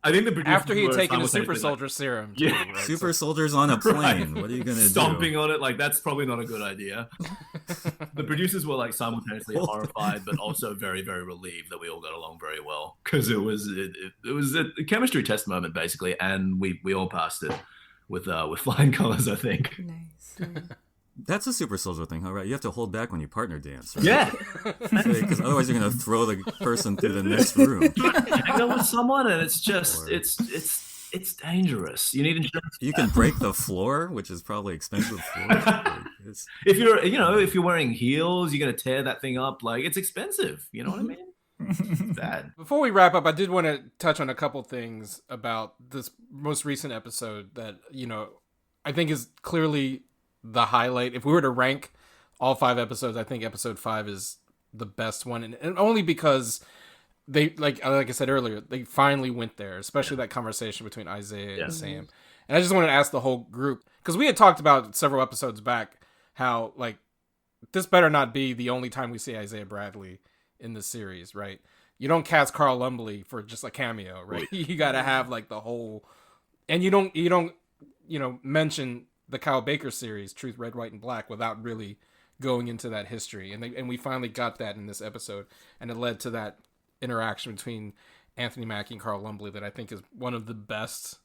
I think the producers after he had taken a super soldier serum. Too, yeah, right? Super soldiers on a plane. Right. What are you gonna do? Stomping on it, like that's probably not a good idea. The producers were like simultaneously horrified, but also very, very relieved that we all got along very well because it was a chemistry test moment basically, and we all passed it with flying colors, I think. Nice. That's a super soldier thing, huh? Right? You have to hold back when you partner dance, right? Yeah. Because otherwise you're going to throw the person through the next room. Hang out with someone and it's just, it's dangerous. You need insurance. You can break the floor, which is probably expensive floor. If you're wearing heels, you're going to tear that thing up. Like, it's expensive. You know what I mean? It's bad. Before we wrap up, I did want to touch on a couple things about this most recent episode that, you know, I think is clearly the highlight. If we were to rank all 5 episodes, I think episode 5 is the best one, and only because they like I said earlier, they finally went there, especially that conversation between Isaiah and Sam. And I just wanted to ask the whole group, because we had talked about several episodes back how like this better not be the only time we see Isaiah Bradley in the series, right? You don't cast Carl Lumbly for just a cameo, right? You got to have like the whole, and you don't mention the Kyle Baker series, Truth, Red, White, and Black, without really going into that history. And we finally got that in this episode. And it led to that interaction between Anthony Mackie and Carl Lumbly that I think is one of the best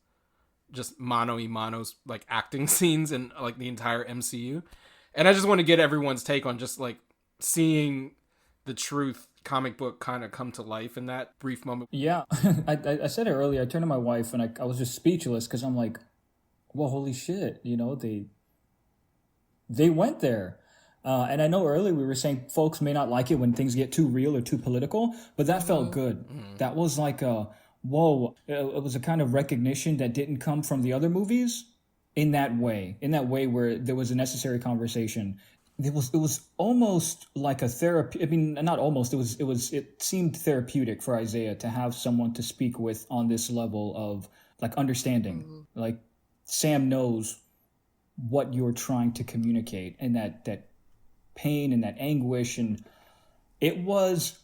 just mano-y-manos like acting scenes in like the entire MCU. And I just want to get everyone's take on just like seeing the Truth comic book kind of come to life in that brief moment. Yeah, I said it earlier. I turned to my wife and I was just speechless because I'm like, well, holy shit, you know, they went there. And I know earlier we were saying folks may not like it when things get too real or too political, but that felt good. Mm-hmm. That was like whoa. It was a kind of recognition that didn't come from the other movies in that way where there was a necessary conversation. It was almost like a therapy. I mean, not almost. It seemed therapeutic for Isaiah to have someone to speak with on this level of like understanding, mm-hmm. Like, Sam knows what you're trying to communicate and that pain and that anguish. And it was,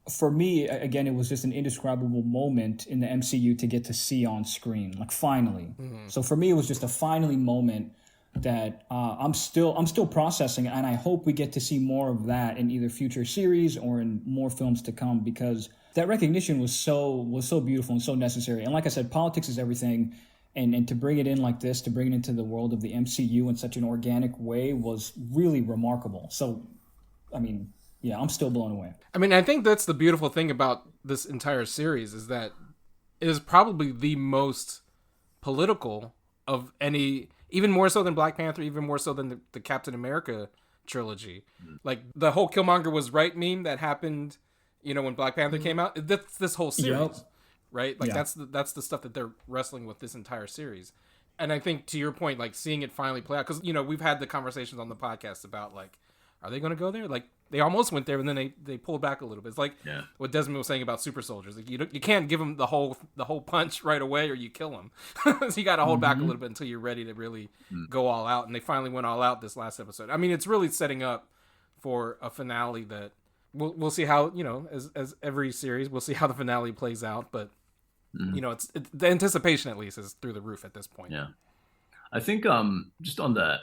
for me, again, it was just an indescribable moment in the MCU to get to see on screen, like finally. Mm-hmm. So for me, it was just a finally moment that I'm still processing, and I hope we get to see more of that in either future series or in more films to come, because that recognition was so beautiful and so necessary. And like I said, politics is everything, and to bring it in like this, to bring it into the world of the MCU in such an organic way was really remarkable. So, I mean, yeah, I'm still blown away. I mean, I think that's the beautiful thing about this entire series, is that it is probably the most political of any, even more so than Black Panther, even more so than the Captain America trilogy. Like, the whole Killmonger was right meme that happened, when Black Panther came out. That's this whole series, right? Like, that's the stuff that they're wrestling with this entire series. And I think, to your point, like, seeing it finally play out, because, we've had the conversations on the podcast about, like, are they going to go there? Like, they almost went there, and then they pulled back a little bit. It's like what Desmond was saying about super soldiers. Like, you can't give them the whole punch right away, or you kill them. So you got to hold back a little bit until you're ready to really go all out. And they finally went all out this last episode. I mean, it's really setting up for a finale that we'll see how, as every series, we'll see how the finale plays out. But it's the anticipation, at least, is through the roof at this point. Yeah, I think just on that,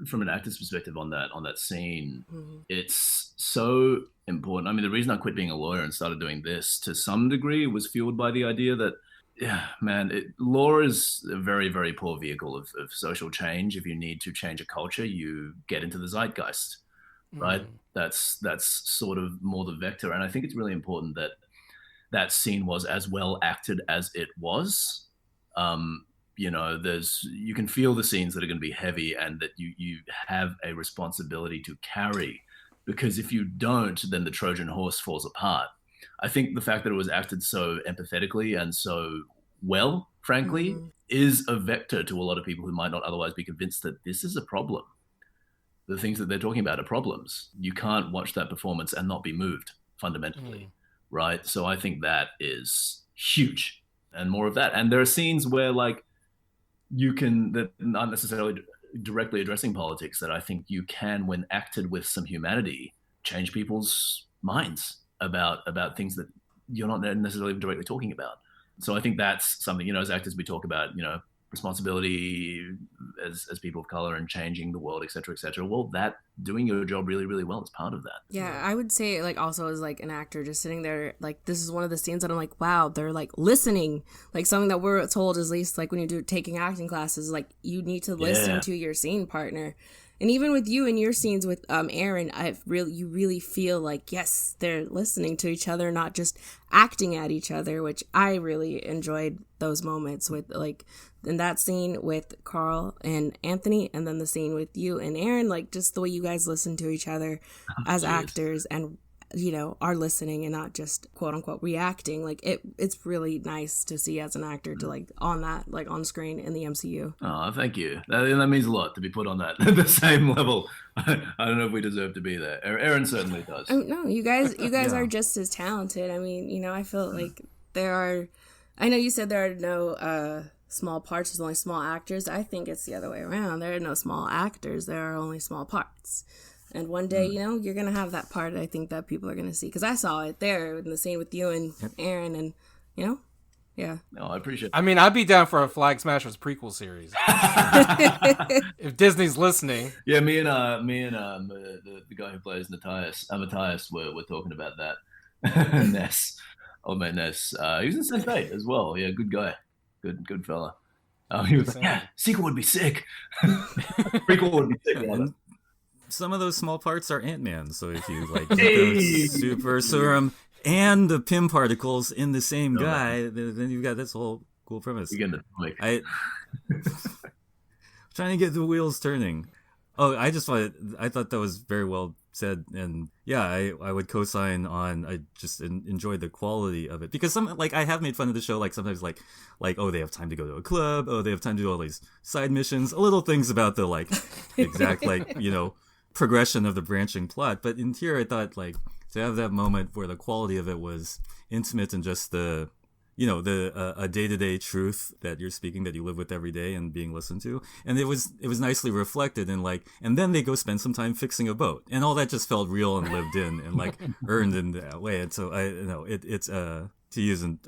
from an actor's perspective, on that scene, it's so important. I mean, the reason I quit being a lawyer and started doing this, to some degree, was fueled by the idea that, law is a very, very poor vehicle of social change. If you need to change a culture, you get into the zeitgeist, right? That's sort of more the vector. And I think it's really important that scene was as well acted as it was. You can feel the scenes that are going to be heavy, and that you have a responsibility to carry, because if you don't, then the Trojan horse falls apart. I think the fact that it was acted so empathetically and so well, frankly, is a vector to a lot of people who might not otherwise be convinced that this is a problem. The things that they're talking about are problems. You can't watch that performance and not be moved fundamentally, right? So I think that is huge, and more of that. And there are scenes where, like, that aren't necessarily directly addressing politics, that I think you can, when acted with some humanity, change people's minds about things that you're not necessarily directly talking about. So I think that's something, as actors, we talk about, responsibility as people of color and changing the world, et cetera, et cetera. Well, that doing your job really, really well is part of that. Yeah, I would say, like, also as, like, an actor just sitting there, like, this is one of the scenes that I'm like, wow, they're, like, listening. Like, something that we're told, at least, like, when you're taking acting classes, like, you need to listen to your scene partner. And even with you and your scenes with Aaron, you really feel like, yes, they're listening to each other, not just acting at each other, which I really enjoyed those moments with, like, in that scene with Carl and Anthony, and then the scene with you and Aaron, like, just the way you guys listen to each other as actors and, are listening and not just quote unquote reacting. Like, it's really nice to see as an actor to, like, on screen in the MCU. Oh, thank you. That means a lot to be put on that at the same level. I don't know if we deserve to be there. Aaron certainly does. No, you guys are just as talented. I mean, I feel like I know you said there are no small parts, there's only small actors. I think it's the other way around. There are no small actors, there are only small parts. And one day, you're going to have that part, I think, that people are going to see. Because I saw it there in the scene with you and Aaron, and, yeah. No, I appreciate it. I mean, I'd be down for a Flagsmasher's prequel series. If Disney's listening. Yeah, me and the guy who plays Matthias were talking about that. Ness. Old mate Ness. He was in Sense8 as well. Yeah, good guy. Good fella. He was like, yeah, sequel would be sick. Prequel would be sick. And some of those small parts are Ant-Man, so if you like the super serum and the Pym particles in the same guy, then you've got this whole cool premise. Again, trying to get the wheels turning. Oh, I thought that was very well said, and yeah, I would co-sign on. I just enjoyed the quality of it, because I have made fun of the show, like sometimes like oh, they have time to go to a club, oh, they have time to do all these side missions, little things about the exact progression of the branching plot. But in here, I thought to have that moment where the quality of it was intimate and just the a day-to-day truth that you're speaking, that you live with every day and being listened to. And it was nicely reflected in and then they go spend some time fixing a boat, and all that just felt real and lived in and earned in that way. And so it's to use an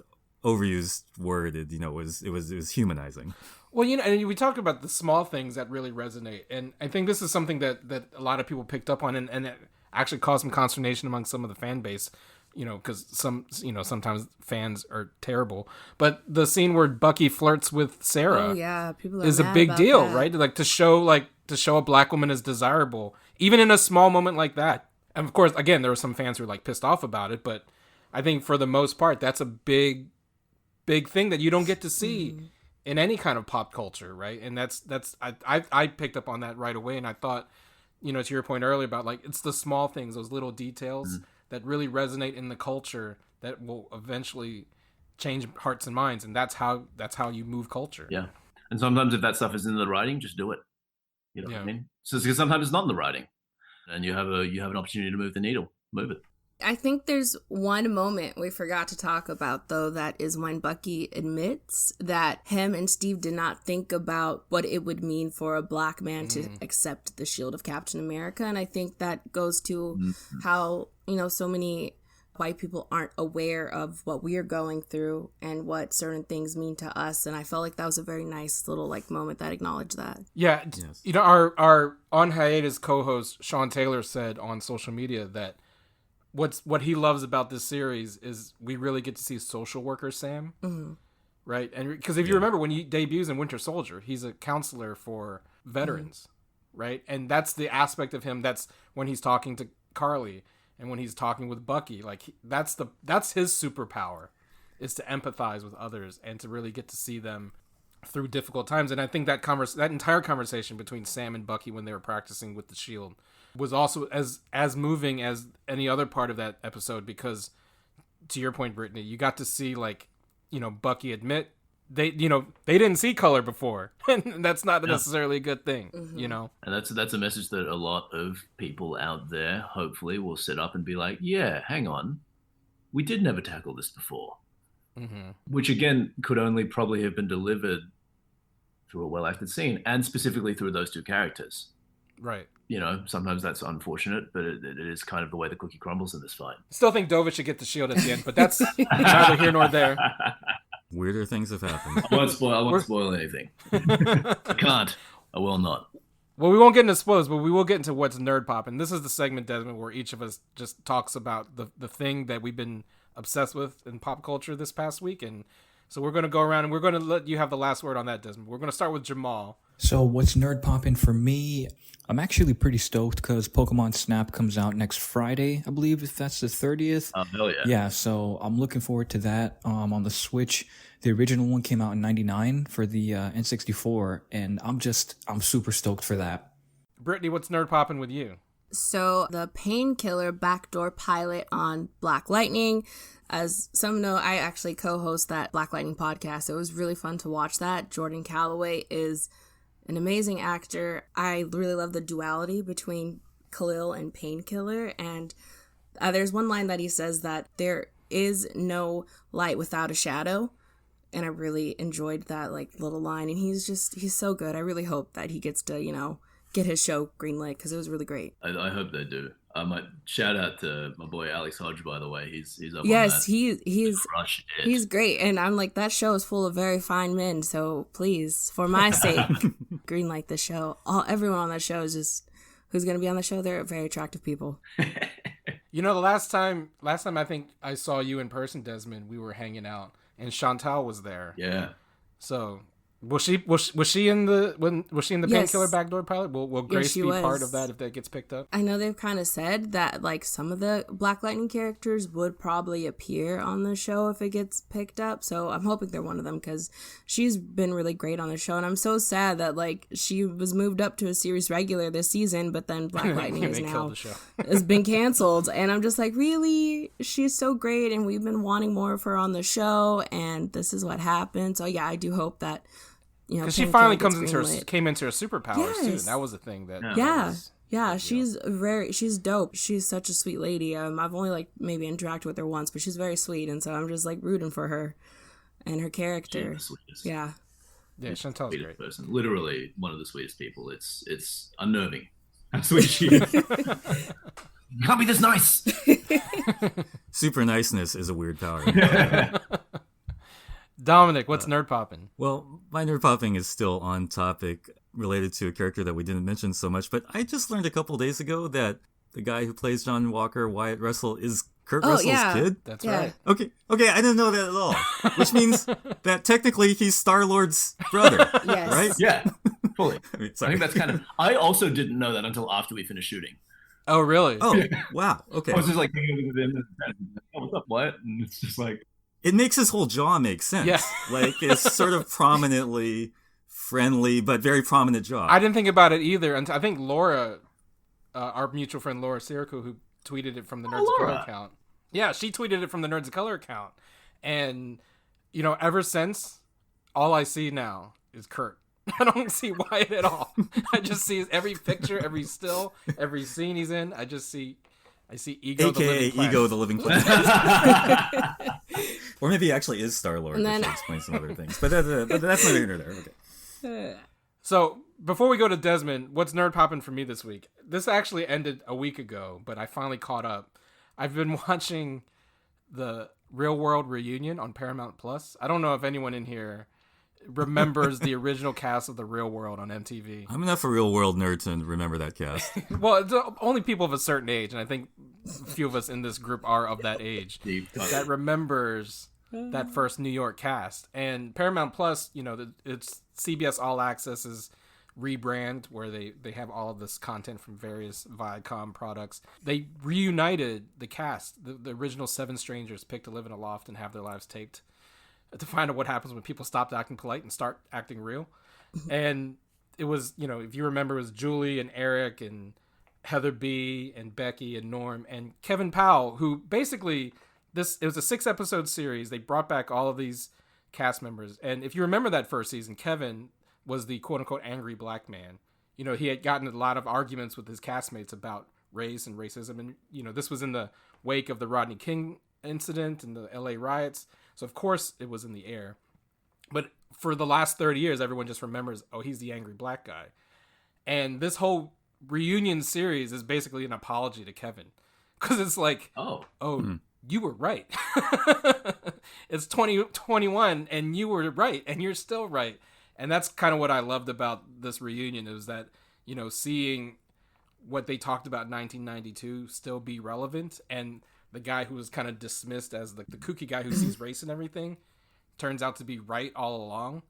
overused word. It was humanizing. Well, and we talk about the small things that really resonate, and I think this is something that a lot of people picked up on, and it actually caused some consternation among some of the fan base. Because sometimes fans are terrible. But the scene where Bucky flirts with Sarah, people is a big deal, right? Like to show a black woman as desirable, even in a small moment like that. And of course, again, there were some fans who were like pissed off about it, but I think for the most part, that's a big thing that you don't get to see in any kind of pop culture, right? And I picked up on that right away, and I thought, to your point earlier about like it's the small things, those little details. That really resonate in the culture that will eventually change hearts and minds, and that's how you move culture. Yeah, and sometimes if that stuff is in the writing, just do it. You know what I mean? So because sometimes it's not in the writing, and you have an opportunity to move the needle. Move it. I think there's one moment we forgot to talk about, though, that is when Bucky admits that him and Steve did not think about what it would mean for a black man to accept the shield of Captain America. And I think that goes to how, so many white people aren't aware of what we're going through and what certain things mean to us. And I felt like that was a very nice little moment that acknowledged that. Yeah. Yes. Our on hiatus co-host Sean Taylor said on social media that what he loves about this series is we really get to see social worker Sam, right? And because if you remember when he debuts in Winter Soldier, he's a counselor for veterans, right? And that's the aspect of him. That's when he's talking to Carly and when he's talking with Bucky. Like that's his superpower, is to empathize with others and to really get to see them through difficult times. And I think that entire conversation between Sam and Bucky when they were practicing with the shield was also as moving as any other part of that episode, because to your point, Brittany, you got to see Bucky admit they didn't see color before, and that's not necessarily a good thing, And that's a message that a lot of people out there hopefully will sit up and be like, yeah, hang on, we did never tackle this before, which again could only probably have been delivered through a well-acted scene, and specifically through those two characters. Right. Sometimes that's unfortunate, but it is kind of the way the cookie crumbles in this fight. Still think Dovich should get the shield at the end, but that's neither here nor there. Weirder things have happened. I won't spoil anything. I can't. I will not. Well, we won't get into spoilers, but we will get into what's nerd pop. And this is the segment, Desmond, where each of us just talks about the thing that we've been obsessed with in pop culture this past week. And so we're going to go around and we're going to let you have the last word on that, Desmond. We're going to start with Jamal. So what's nerd popping for me? I'm actually pretty stoked because Pokemon Snap comes out next Friday, I believe, if that's the 30th. Oh, hell yeah. Yeah, so I'm looking forward to that. On the Switch, the original one came out in 99 for the N64, and I'm super stoked for that. Brittany, what's nerd popping with you? So the Painkiller backdoor pilot on Black Lightning. As some know, I actually co-host that Black Lightning podcast. It was really fun to watch that. Jordan Calloway is an amazing actor. I really love the duality between Khalil and Painkiller. And there's one line that he says that there is no light without a shadow. And I really enjoyed that little line. And he's so good. I really hope that he gets to, get his show greenlit because it was really great. I hope they do. I might shout out to my boy Alex Hodge, by the way. He's up yes, on that. He's great, and I'm like, that show is full of very fine men. So please, for my sake, greenlight the show. Everyone on that show is just who's going to be on the show. They're very attractive people. The last time I think I saw you in person, Desmond, we were hanging out, and Chantal was there. Yeah. So. Was she in the Painkiller backdoor pilot? Will Grace be part of that if that gets picked up? I know they've kind of said that some of the Black Lightning characters would probably appear on the show if it gets picked up. So I'm hoping they're one of them because she's been really great on the show, and I'm so sad that she was moved up to a series regular this season, but then Black Lightning is now has been canceled, and I'm just like, really? She's so great, and we've been wanting more of her on the show, and this is what happened. So yeah, I do hope that. Because she finally came into her superpowers too. That was a thing that. She's dope. She's such a sweet lady. I've only maybe interacted with her once, but she's very sweet, and so I'm just rooting for her and her character. Yeah, Chantal's great person. Literally one of the sweetest people. It's unnerving how sweet she is. You can't be this nice. Super niceness is a weird power. Dominic, what's nerd poppin'? Well, my nerd popping is still on topic, related to a character that we didn't mention so much, but I just learned a couple days ago that the guy who plays John Walker, Wyatt Russell, is Kurt Russell's kid. That's right. Okay, I didn't know that at all. Which means that technically he's Star-Lord's brother, Yes. right? Yeah, fully. I think that's kind of... I also didn't know that until after we finished shooting. Oh, really? Oh, wow. Okay. I was just like thinking of it, oh, what's up, Wyatt? And it's just like... It makes his whole jaw make sense. Yeah. Like, it's sort of prominently friendly, but very prominent jaw. I didn't think about it either until I think Laura, our mutual friend Laura Sirico, who tweeted it from the Nerds of Color account. Yeah, she tweeted it from the Nerds of Color account. And, ever since, all I see now is Kurt. I don't see Wyatt at all. I just see every picture, every still, every scene he's in. I see Ego, AKA the living Ego, plant. the living plant. Or maybe he actually is Star-Lord, which then... explains some other things. But that's neither here nor there. Okay. So, before we go to Desmond, what's nerd popping for me this week? This actually ended a week ago, but I finally caught up. I've been watching the Real World Reunion on Paramount Plus. I don't know if anyone in here remembers the original cast of The Real World on MTV. I'm enough a real world nerd to remember that cast. Well, it's only people of a certain age, and I think a few of us in this group are of that age that remembers that first New York cast. And Paramount Plus, it's CBS All Access's rebrand where they have all of this content from various Viacom products. They reunited the cast. The original 7 strangers picked to live in a loft and have their lives taped to find out what happens when people stopped acting polite and start acting real. And it was, if you remember, it was Julie and Eric and Heather B and Becky and Norm and Kevin Powell, who basically it was a 6-episode series. They brought back all of these cast members. And if you remember that first season, Kevin was the quote unquote angry black man. He had gotten a lot of arguments with his castmates about race and racism. And, this was in the wake of the Rodney King incident and the LA riots. So, of course, it was in the air. But for the last 30 years, everyone just remembers, oh, he's the angry black guy. And this whole reunion series is basically an apology to Kevin. Because it's like, you were right. It's 2021, and you were right, and you're still right. And that's kind of what I loved about this reunion, is that, seeing what they talked about in 1992 still be relevant, and the guy who was kind of dismissed as the kooky guy who sees race and everything turns out to be right all along.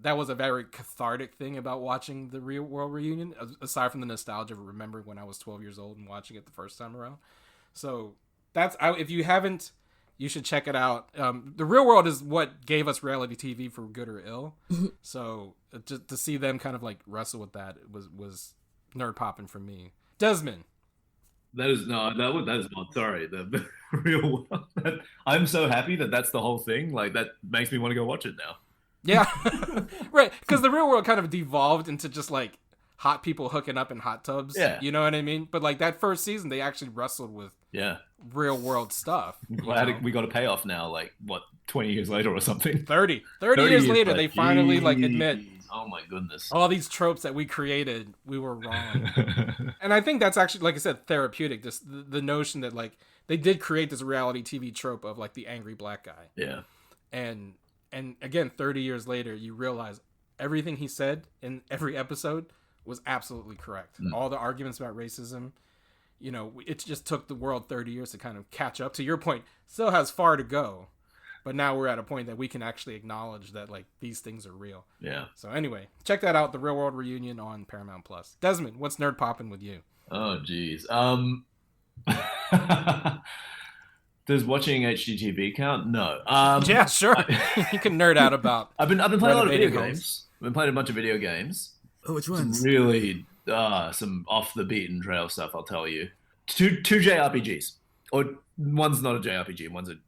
That was a very cathartic thing about watching the Real World Reunion, aside from the nostalgia of remembering when I was 12 years old and watching it the first time around. So if you haven't, you should check it out. The Real World is what gave us reality TV, for good or ill. So just to see them kind of like wrestle with that was nerd popping for me. Desmond. That is not. Sorry, the Real World. I'm so happy that that's the whole thing. Like, that makes me want to go watch it now. Yeah, right. Because the Real World kind of devolved into just like hot people hooking up in hot tubs. Yeah, you know what I mean. But like that first season, they actually wrestled with real world stuff. Glad we got a payoff now. Like, what, 20 years later or something? 30 years later, they finally like admit, oh my goodness, all these tropes that we created, we were wrong. And I think that's actually, like I said, therapeutic. Just the notion that like they did create this reality TV trope of like the angry black guy. Yeah. And again, 30 years later, you realize everything he said in every episode was absolutely correct. All the arguments about racism, it just took the world 30 years to kind of catch up. To your point, still has far to go. But now we're at a point that we can actually acknowledge that like these things are real. Yeah. So anyway, check that out, The Real World Reunion on Paramount Plus. Desmond, what's nerd popping with you? Oh geez. Does watching HGTV count? No. Yeah, sure. You can nerd out about. I've been playing a lot of video games. I've been playing a bunch of video games. Oh, which ones? Really, some off the beaten trail stuff. I'll tell you. Two JRPGs, or one's not a JRPG.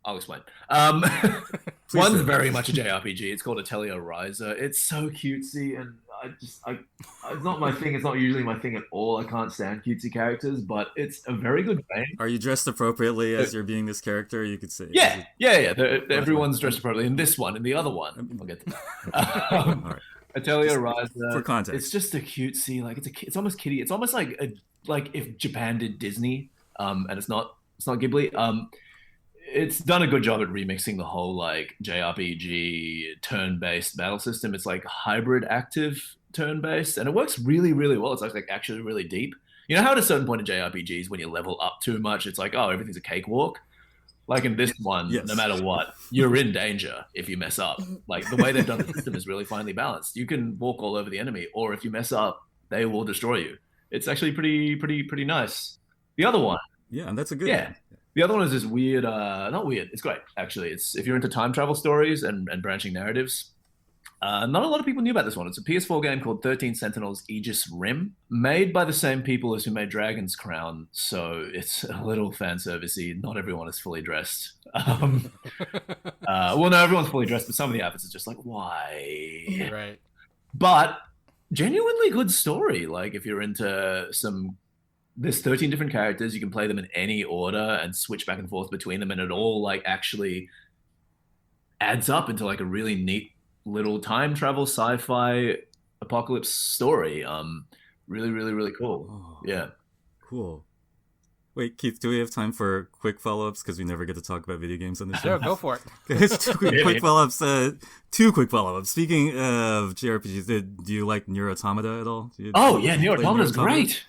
I'll explain. One's very much a JRPG. It's called Atelier Ryza. It's so cutesy, and it's not my thing. It's not usually my thing at all. I can't stand cutesy characters, but it's a very good game. Are you dressed appropriately as you're being this character? You could say. Yeah. Everyone's dressed appropriately in this one. In the other one, I'll get to that. All right. Atelier Ryza. For context, it's just a cutesy, like it's almost kiddie. It's almost like if Japan did Disney, and it's not Ghibli. it's done a good job at remixing the whole like JRPG turn-based battle system. It's like hybrid active turn-based, and it works really, really well. It's like actually really deep. You know how at a certain point in JRPGs, when you level up too much, it's like, oh, everything's a cakewalk? Like in this one, yes. No matter what, you're in danger if you mess up. Like the way they've done the system is really finely balanced. You can walk all over the enemy, or if you mess up, they will destroy you. It's actually pretty nice. The other one. Yeah, and that's a good one. The other one is this weird, not weird, it's great, actually. It's if you're into time travel stories and branching narratives. Not a lot of people knew about this one. It's a PS4 game called 13 Sentinels Aegis Rim, made by the same people as who made Dragon's Crown, so it's a little fan servicey. Not everyone is fully dressed. Well, no, everyone's fully dressed, but some of the outfits is just like, why? Right. But genuinely good story. Like if you're into there's 13 different characters. You can play them in any order and switch back and forth between them, and it all like actually adds up into like a really neat little time travel sci-fi apocalypse story. Really, really, really cool. Oh, yeah. Cool. Wait, Keith, do we have time for quick follow-ups? Because we never get to talk about video games on this show. Sure, go for it. Quick follow-ups. Two quick follow-ups. Speaking of JRPGs, do you like Nier Automata at all? Yeah, Nier Automata is great.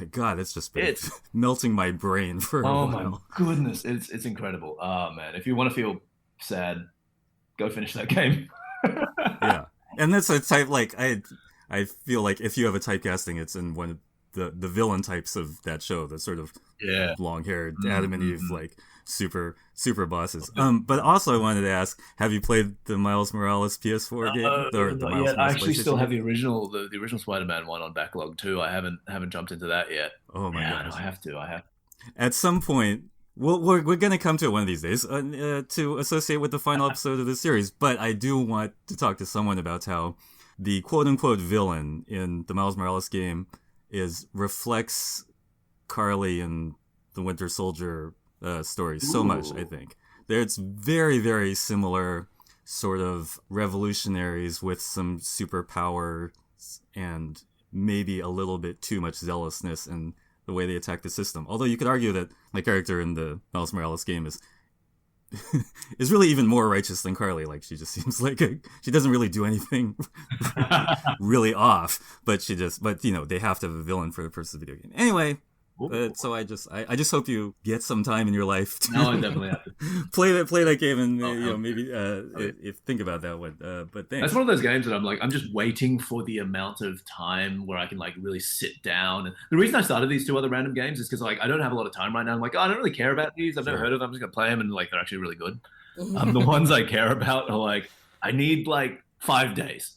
My God, it's just been melting my brain for a while. Oh my goodness, it's incredible. Oh man, if you want to feel sad, go finish that game. Yeah, and that's a type like I feel like if you have a typecasting, it's in one of the villain types of that show, the sort of long-haired Adam and Eve like super bosses. But also I wanted to ask, have you played the Miles Morales PS4 game? I actually still have the original Spider-Man one on backlog too. I haven't jumped into that yet. Oh my god! No, I have to. At some point, we're going to come to it one of these days to associate with the final episode of the series. But I do want to talk to someone about how the quote-unquote villain in the Miles Morales game reflects Carly and the Winter Soldier story so much. I think it's very, very similar sort of revolutionaries with some superpower and maybe a little bit too much zealousness in the way they attack the system. Although you could argue that my character in the Miles Morales game is really even more righteous than Carly. Like she just seems like she doesn't really do anything really off, but they have to have a villain for the purpose of the video game. Anyway, so I just hope you get some time in your life to I definitely have to play that game and maybe if think about that one. But thanks. That's one of those games that I'm just waiting for the amount of time where I can like really sit down. And the reason I started these two other random games is because like I don't have a lot of time right now. I'm like, I don't really care about these. I've never heard of them. I'm just gonna play them, and like they're actually really good. The ones I care about are like I need like 5 days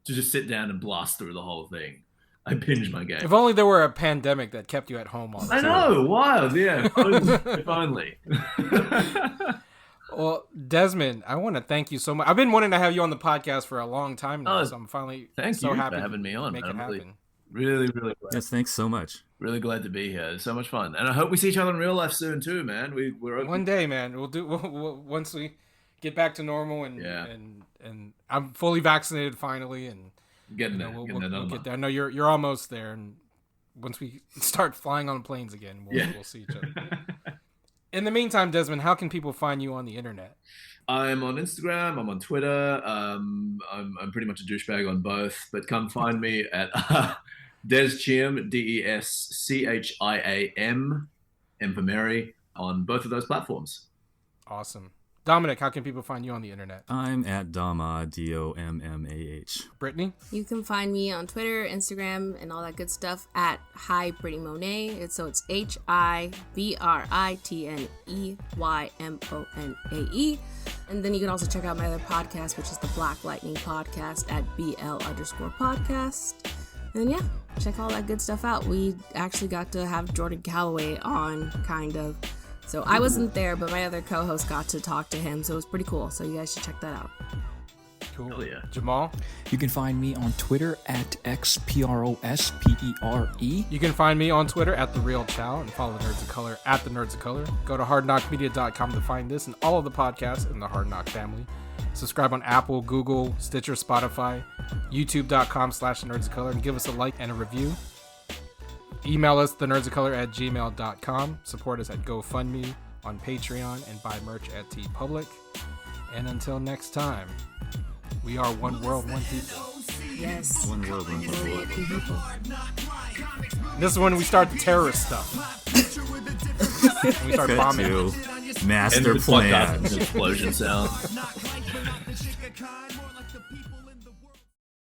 to just sit down and blast through the whole thing. I binge my game. If only there were a pandemic that kept you at home all the time. I know, wild, yeah. If only. Well, Desmond, I want to thank you so much. I've been wanting to have you on the podcast for a long time now, so I'm finally happy for having me on. Make it happen. Really, really glad. Yes, thanks so much. Really glad to be here. It's so much fun, and I hope we see each other in real life soon too, man. We're open. One day, man. We'll once we get back to normal and I'm fully vaccinated finally, and getting there. We'll get there. I know you're almost there, and once we start flying on planes again, we'll see each other. In the meantime, Desmond, how can people find you on the internet? I'm on Instagram. I'm on Twitter. I'm pretty much a douchebag on both, but come find me at Des Chiam, DESCHIAM, M for Mary, on both of those platforms. Awesome. Dominic, how can people find you on the internet? I'm at Doma, DOMMAH. Britney? You can find me on Twitter, Instagram, and all that good stuff at Hi Britney Monet. It's HIBRITNEYMONAE. And then you can also check out my other podcast, which is the Black Lightning Podcast at BL_podcast. And yeah, check all that good stuff out. We actually got to have Jordan Calloway on, kind of. So I wasn't there, but my other co-host got to talk to him, so it was pretty cool. So you guys should check that out. Cool. Hell yeah. Jamal? You can find me on Twitter at XPROSPERE. You can find me on Twitter at The Real Chow and follow the Nerds of Color at The Nerds of Color. Go to hardknockmedia.com to find this and all of the podcasts in the Hard Knock family. Subscribe on Apple, Google, Stitcher, Spotify, youtube.com/nerdsofcolor, and give us a like and a review. Email us, thenerdsofcolor@gmail.com. Support us at GoFundMe on Patreon and buy merch at TeePublic. And until next time, we are one world, one people. Yes. One world, one people. This is when we start the terrorist stuff. We start bombing. Master plan. Explosion sound.